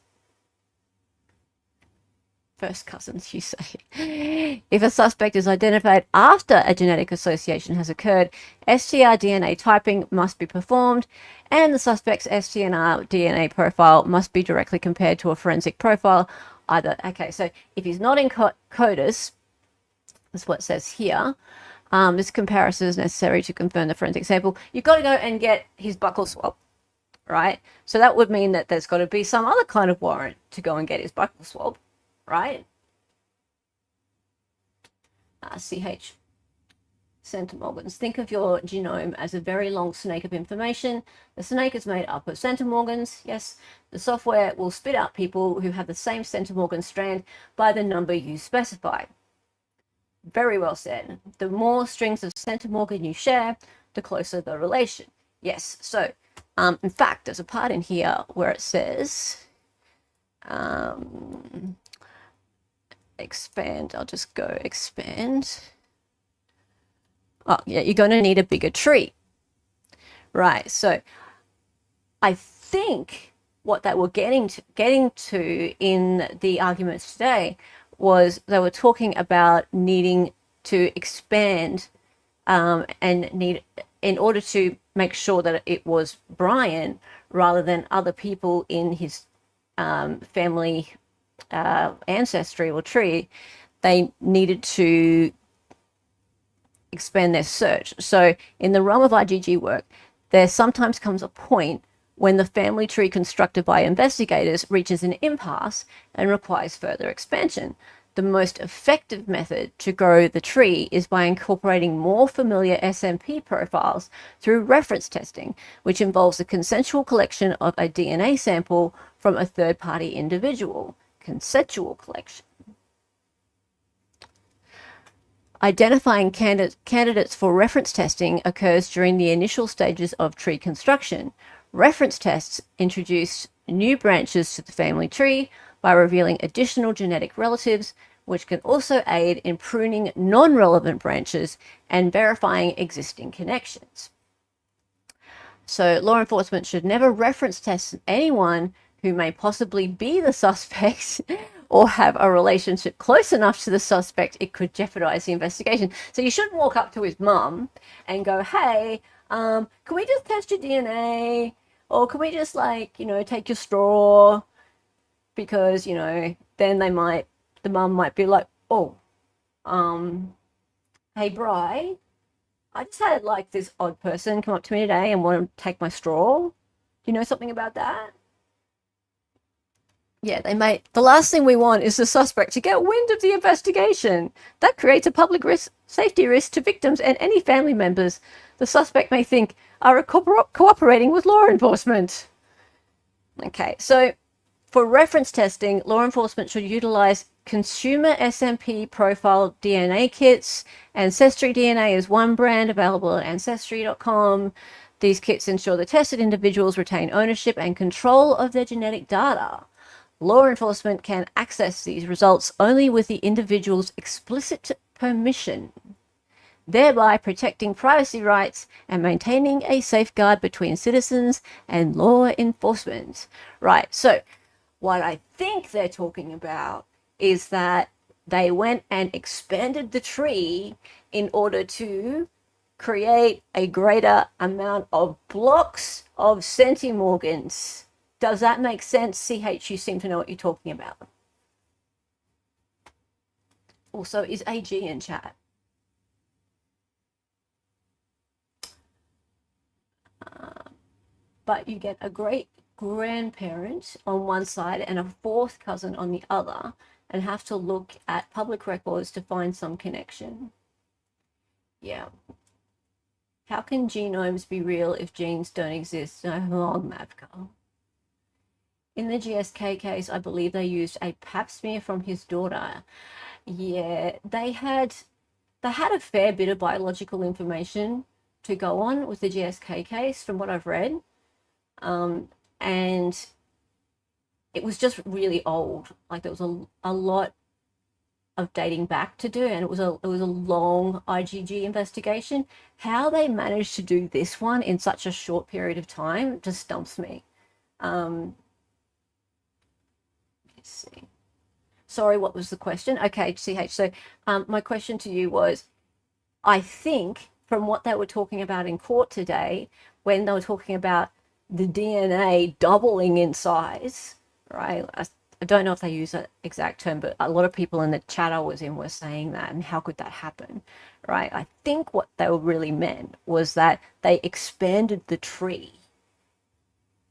First cousins, you say. If a suspect is identified after a genetic association has occurred, STR DNA typing must be performed, and the suspect's STR DNA profile must be directly compared to a forensic profile. Okay, so if he's not in CODIS, that's what it says here, this comparison is necessary to confirm the forensic sample. You've got to go and get his buccal swab, right? So that would mean that there's got to be some other kind of warrant to go and get his buccal swab. Right? CH centimorgans. Think of your genome as a very long snake of information. The snake is made up of centimorgans. Yes, the software will spit out people who have the same centimorgan strand by the number you specify. Very well said. The more strings of centimorgan you share, the closer the relation. Yes, so in fact, there's a part in here where it says expand. I'll just go expand. Oh yeah, you're going to need a bigger tree. Right, so I think what they were getting to in the arguments today was they were talking about needing to expand and need, in order to make sure that it was Brian rather than other people in his family ancestry or tree, they needed to expand their search. So in the realm of IgG work, there sometimes comes a point when the family tree constructed by investigators reaches an impasse and requires further expansion. The most effective method to grow the tree is by incorporating more familiar SMP profiles through reference testing, which involves the consensual collection of a DNA sample from a third-party individual. Consensual collection. Identifying candidates for reference testing occurs during the initial stages of tree construction. Reference tests introduce new branches to the family tree by revealing additional genetic relatives, which can also aid in pruning non-relevant branches and verifying existing connections. So law enforcement should never reference test anyone who may possibly be the suspect or have a relationship close enough to the suspect it could jeopardize the investigation. So you shouldn't walk up to his mum and go, hey, can we just test your DNA? Or can we just, like, take your straw? Because, then the mum might be like, oh, hey, Bri, I just had like this odd person come up to me today and want to take my straw. Do you know something about that? Yeah, they may. The last thing we want is the suspect to get wind of the investigation. That creates a public safety risk to victims and any family members the suspect may think are cooperating with law enforcement. Okay, so for reference testing, law enforcement should utilize consumer SMP profile DNA kits. Ancestry DNA is one brand available at ancestry.com. These kits ensure the tested individuals retain ownership and control of their genetic data. Law enforcement can access these results only with the individual's explicit permission, thereby protecting privacy rights and maintaining a safeguard between citizens and law enforcement. Right, so what I think they're talking about is that they went and expanded the tree in order to create a greater amount of blocks of centimorgans. Does that make sense? CH, you seem to know what you're talking about. Also, is AG in chat? But you get a great grandparent on one side and a fourth cousin on the other, and have to look at public records to find some connection. Yeah. How can genomes be real if genes don't exist? No, Mavka. In the GSK case, I believe they used a pap smear from his daughter. Yeah, they had a fair bit of biological information to go on with the GSK case, from what I've read. And it was just really old. Like, there was a lot of dating back to do, and it was a long IgG investigation. How they managed to do this one in such a short period of time just stumps me. Let's see. Sorry, what was the question? Okay, CH. So my question to you was, I think from what they were talking about in court today, when they were talking about the DNA doubling in size, right? I don't know if they use that exact term, but a lot of people in the chat I was in were saying that, and how could that happen, right? I think what they really meant was that they expanded the tree,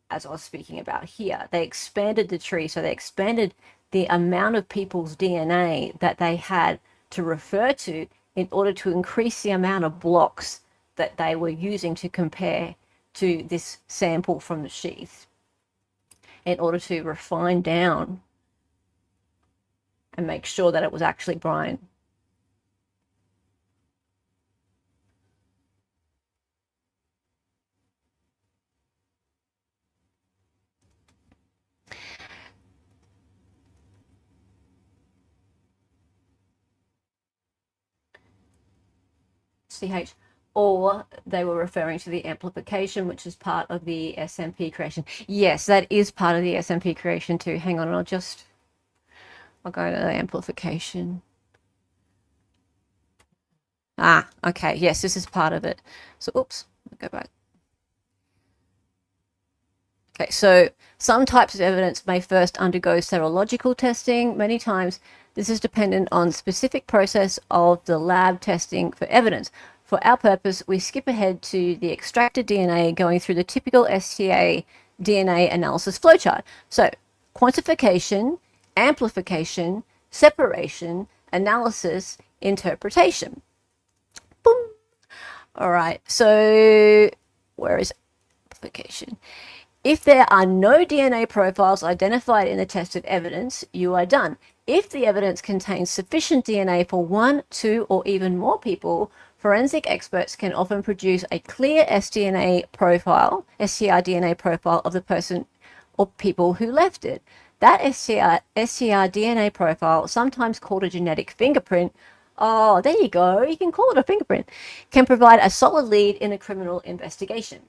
as I was speaking about here. They expanded the tree, so they expanded the amount of people's DNA that they had to refer to in order to increase the amount of blocks that they were using to compare to this sample from the sheath, in order to refine down and make sure that it was actually Brian. CH. Or they were referring to the amplification, which is part of the SMP creation. Yes, that is part of the SMP creation too. Hang on, I'll go to the amplification. Okay, yes, this is part of it. So, oops, I'll go back. Okay, so some types of evidence may first undergo serological testing. Many times, this is dependent on specific process of the lab testing for evidence. For our purpose, we skip ahead to the extracted DNA going through the typical STA DNA analysis flowchart. So, quantification, amplification, separation, analysis, interpretation. Boom. All right, so where is amplification? If there are no DNA profiles identified in the tested evidence, you are done. If the evidence contains sufficient DNA for 1, 2, or even more people, forensic experts can often produce a clear STR DNA profile of the person or people who left it. That STR DNA profile, sometimes called a genetic fingerprint, oh, there you go, you can call it a fingerprint, can provide a solid lead in a criminal investigation.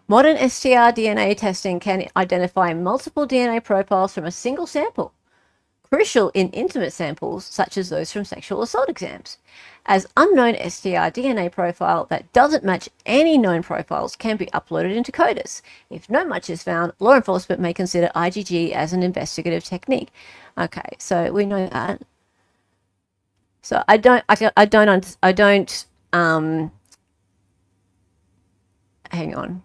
Modern STR DNA testing can identify multiple DNA profiles from a single sample. crucial in intimate samples such as those from sexual assault exams, as unknown STR DNA profile that doesn't match any known profiles can be uploaded into CODIS. If no match is found, law enforcement may consider IgG as an investigative technique. Okay, so we know that. So I don't, hang on.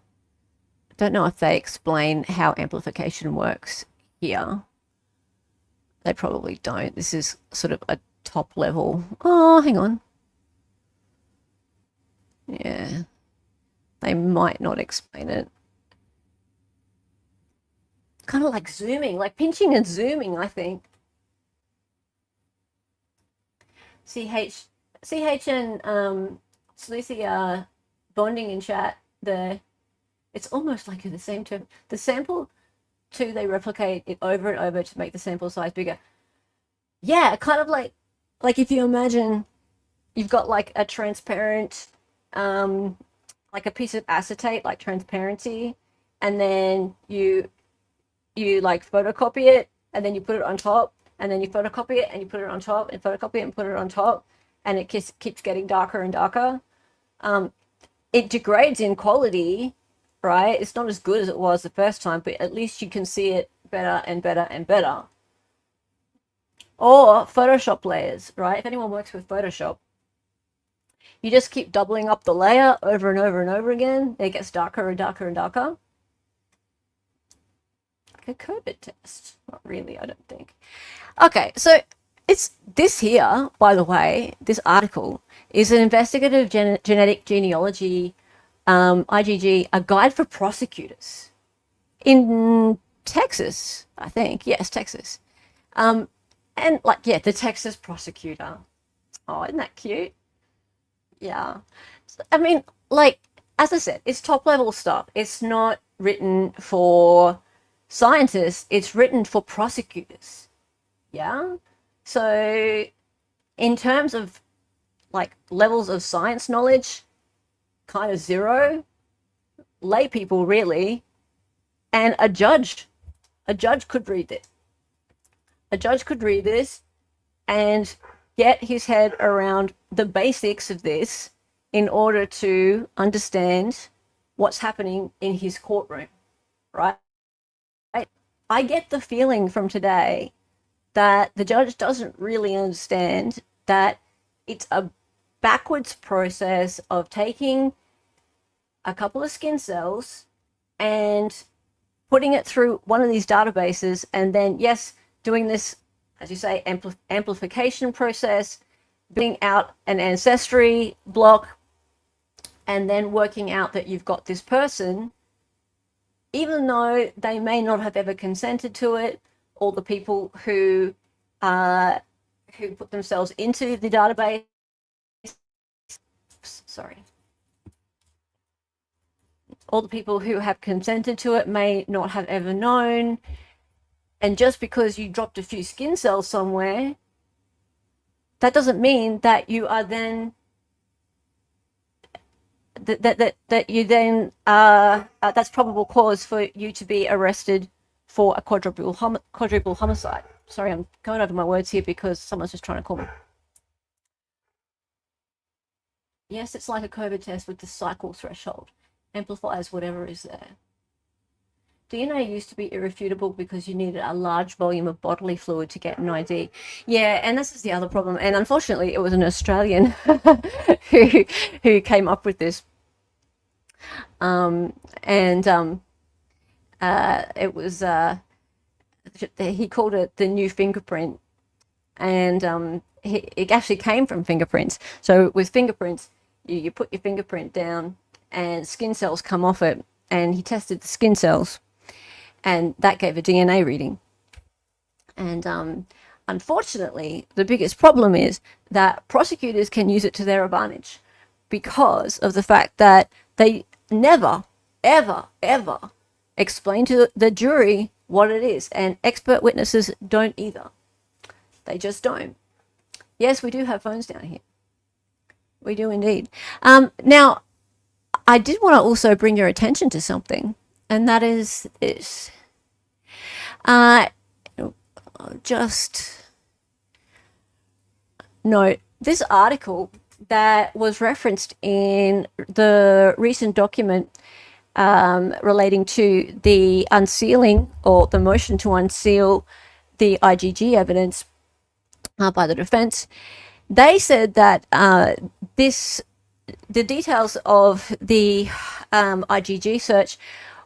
I don't know if they explain how amplification works here. They probably don't. This is sort of a top level. Oh, hang on. Yeah. They might not explain it. Kind of like zooming, like pinching and zooming, I think. CH and Sleuthy are bonding in chat there. It's almost like the same term. The sample two, they replicate it over and over to make the sample size bigger. Yeah, kind of like if you imagine you've got like a transparent, like a piece of acetate, like transparency, and then you like photocopy it, and then you put it on top, and then you photocopy it, and you put it on top, and photocopy it, and put it on top, and it keeps getting darker and darker. It degrades in quality, right? It's not as good as it was the first time, but at least you can see it better and better and better. Or Photoshop layers, right? If anyone works with Photoshop, you just keep doubling up the layer over and over and over again. It gets darker and darker and darker. Like a COVID test. Not really, I don't think. Okay, so it's this here, by the way, this article is an investigative genetic genealogy, IgG, a guide for prosecutors in Texas, I think. Yes, Texas. And like, yeah, the Texas prosecutor. Oh, isn't that cute? Yeah. I mean, like, as I said, it's top level stuff. It's not written for scientists. It's written for prosecutors. Yeah. So in terms of like levels of science knowledge, kind of zero. Lay people, really. And a judge could read it. A judge could read this and get his head around the basics of this in order to understand what's happening in his courtroom, right? I get the feeling from today that the judge doesn't really understand that it's a backwards process of taking a couple of skin cells and putting it through one of these databases, and then, yes, doing this, as you say, amplification process, building out an ancestry block, and then working out that you've got this person, even though they may not have ever consented to it, or the people who put themselves into the database, all the people who have consented to it may not have ever known. And just because you dropped a few skin cells somewhere, that doesn't mean that you are then that you then that's probable cause for you to be arrested for a quadruple homicide. Sorry, I'm going over my words here because someone's just trying to call me. Yes, it's like a COVID test with the cycle threshold. Amplifies whatever is there. DNA used to be irrefutable because you needed a large volume of bodily fluid to get an ID. Yeah, and this is the other problem. And unfortunately, it was an Australian who came up with this. It was he called it the new fingerprint, and it actually came from fingerprints. So with fingerprints, you put your fingerprint down, and skin cells come off it. And he tested the skin cells, and that gave a DNA reading. And unfortunately, the biggest problem is that prosecutors can use it to their advantage because of the fact that they never, ever, ever explain to the jury what it is. And expert witnesses don't either. They just don't. Yes, we do have phones down here. We do indeed. Now, I did want to also bring your attention to something, and that is this. Just note, this article that was referenced in the recent document relating to the unsealing or the motion to unseal the IGG evidence by the defense, they said that the details of the IGG search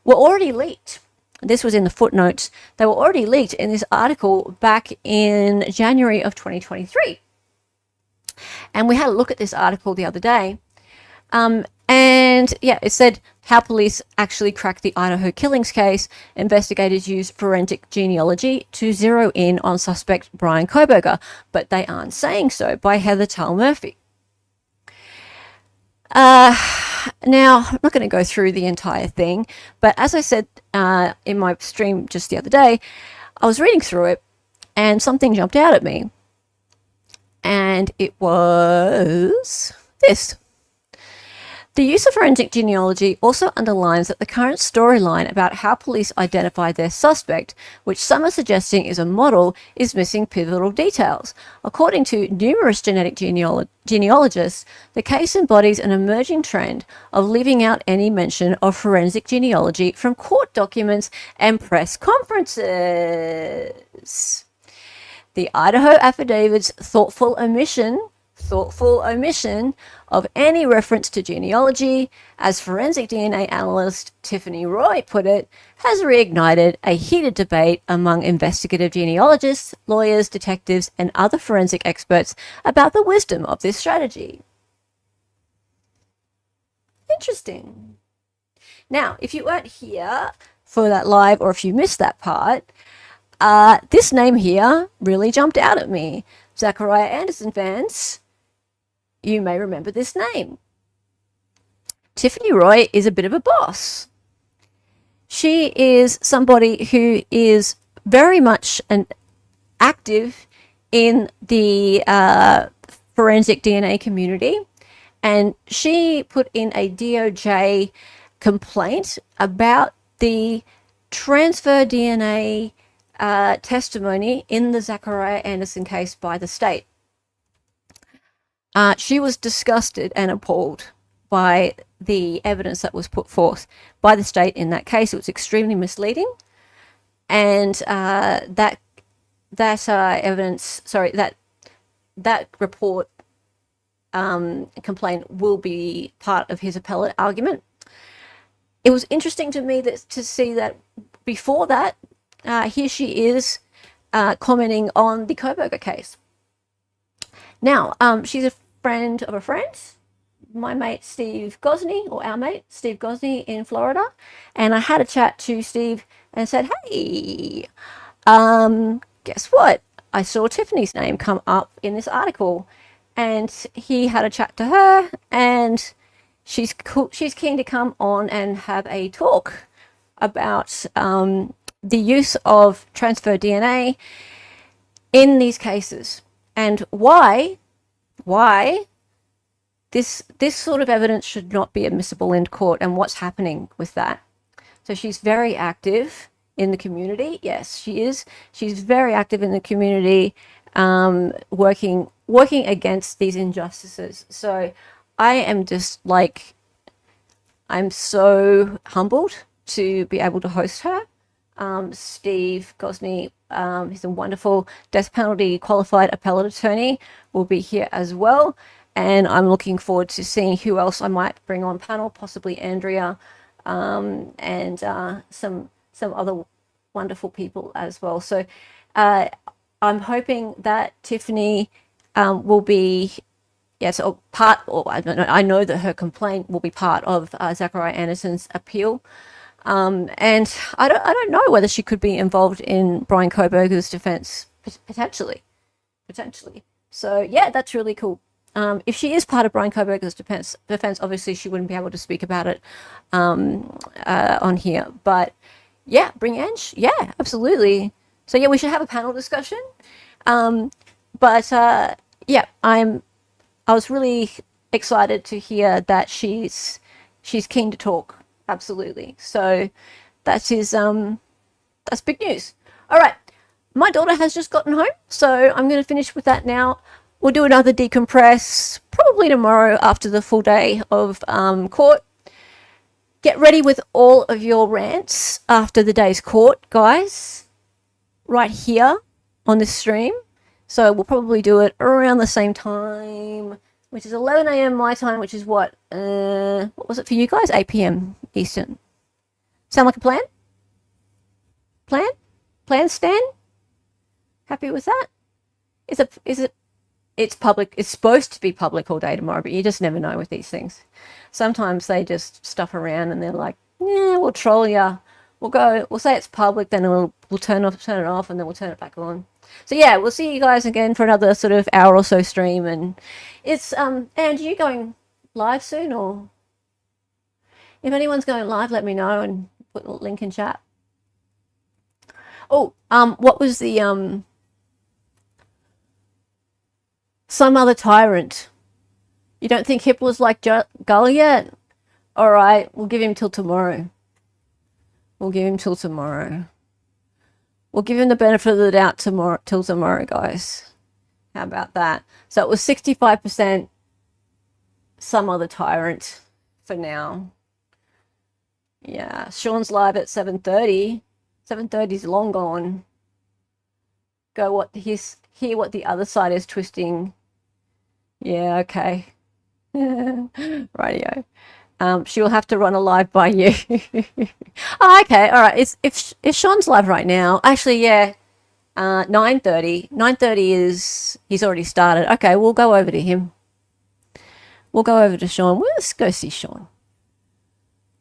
were already leaked. This was in the footnotes. They were already leaked in this article back in January of 2023. And we had a look at this article the other day. And yeah, it said how police actually cracked the Idaho killings case. Investigators used forensic genealogy to zero in on suspect Brian Koberger, but they aren't saying so, by Heather Tal Murphy. Now, I'm not going to go through the entire thing, but as I said in my stream just the other day, I was reading through it and something jumped out at me. And it was this. The use of forensic genealogy also underlines that the current storyline about how police identify their suspect, which some are suggesting is a model, is missing pivotal details. According to numerous genetic genealogists, the case embodies an emerging trend of leaving out any mention of forensic genealogy from court documents and press conferences. The Idaho affidavit's thoughtful omission of any reference to genealogy, as forensic DNA analyst Tiffany Roy put it, has reignited a heated debate among investigative genealogists, lawyers, detectives, and other forensic experts about the wisdom of this strategy. Interesting. Now, if you weren't here for that live, or if you missed that part, this name here really jumped out at me. Zachariah Anderson fans, you may remember this name. Tiffany Roy is a bit of a boss. She is somebody who is very much active in the forensic DNA community, and she put in a DOJ complaint about the transfer DNA testimony in the Zachariah Anderson case by the state. She was disgusted and appalled by the evidence that was put forth by the state in that case. It was extremely misleading, and that report complaint will be part of his appellate argument. It was interesting to me to see that before that, here she is commenting on the Koberger case. Now, she's a friend of a friend, my mate Steve Gosney, or our mate Steve Gosney in Florida, and I had a chat to Steve and said, hey, guess what? I saw Tiffany's name come up in this article, and he had a chat to her, and she's keen to come on and have a talk about the use of transfer DNA in these cases, and why this sort of evidence should not be admissible in court, and what's happening with that. So she's very active in the community. Yes, she is. She's very active in the community, working against these injustices. So I am just like, I'm so humbled to be able to host her. Steve Gosney, he's a wonderful death penalty qualified appellate attorney, will be here as well. And I'm looking forward to seeing who else I might bring on panel, possibly Andrea, and some other wonderful people as well. So I'm hoping that Tiffany will be, part, or I don't know, I know that her complaint will be part of Zachariah Anderson's appeal. And I don't know whether she could be involved in Brian Koberger's defense, potentially. So yeah, that's really cool. If she is part of Brian Koberger's defense, obviously she wouldn't be able to speak about it on here. But yeah, bring Ange. Yeah, absolutely. So yeah, we should have a panel discussion. Yeah, I was really excited to hear that she's keen to talk. Absolutely. So that's big news. All right. My daughter has just gotten home, so I'm going to finish with that now. we'll do another decompress probably tomorrow after the full day of court. Get ready with all of your rants after the day's court, guys, right here on this stream. So we'll probably do it around the same time, which is 11 a.m. my time, which is what was it for you guys? 8 p.m. Eastern. Sound like a plan? Plan, Stan? Happy with that? It's public. It's supposed to be public all day tomorrow, but you just never know with these things. Sometimes they just stuff around and they're like, yeah, we'll troll ya. We'll say it's public, then we'll turn it off, and then we'll turn it back on. So yeah, we'll see you guys again for another sort of hour or so stream. And it's and you going live soon, or if anyone's going live, let me know and put the link in chat. Oh, what was the some other tyrant? You don't think Hitler's like Gull yet? All right, we'll give him till tomorrow. We'll give him the benefit of the doubt till tomorrow, guys. How about that? So it was 65% some other tyrant for now. Yeah, Sean's live at 7:30. 7:30's long gone. Hear what the other side is twisting. Yeah, okay. Rightio. She will have to run a live by you. Oh, okay, all right. If Sean's live right now, actually, yeah, 9:30. 9:30 is he's already started. Okay, we'll go over to him. We'll go over to Sean. Let's go see Sean.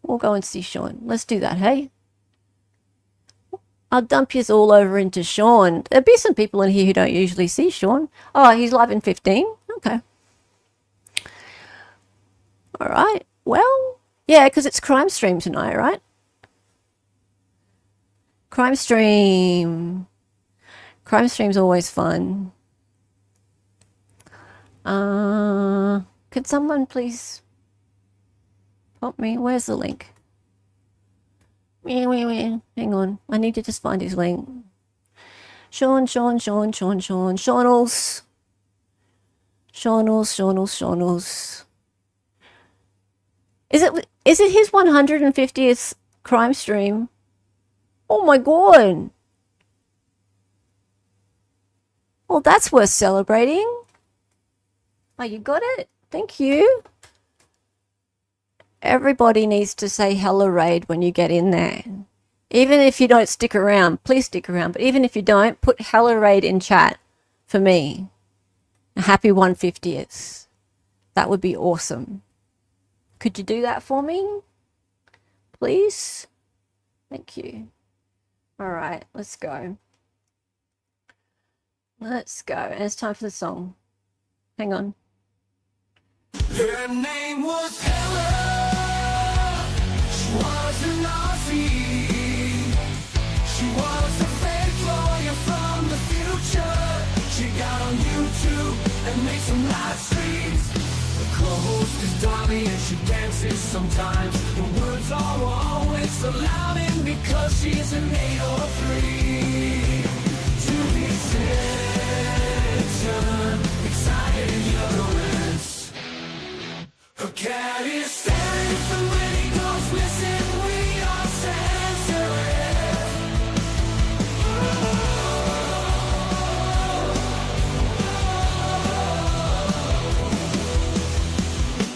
We'll go and see Sean. Let's do that, hey? I'll dump yous all over into Sean. There'll be some people in here who don't usually see Sean. Oh, he's live in 15. Okay. All right. Well, yeah, because it's crime stream tonight, right? Crime stream. Crime stream's always fun. Could someone please pop me? Where's the link? Hang on. I need to just find his link. Seanals. Is it his 150th crime stream? Oh my god. Well, that's worth celebrating. Oh, you got it? Thank you. Everybody needs to say hello raid when you get in there. Even if you don't stick around, please stick around. But even if you don't, put hello raid in chat for me. A happy 150th. That would be awesome. Could you do that for me? Please? Thank you. All right, let's go. Let's go. And it's time for the song. Hang on. Her name was Helen. She was an Aussie. She was a fake lawyer from the future. She got on YouTube and made some live streams. The co-host is Dobby and she dances sometimes. The words are always so loud and because she's an 8 or 3. To the attention, excited ignorance. Her cat is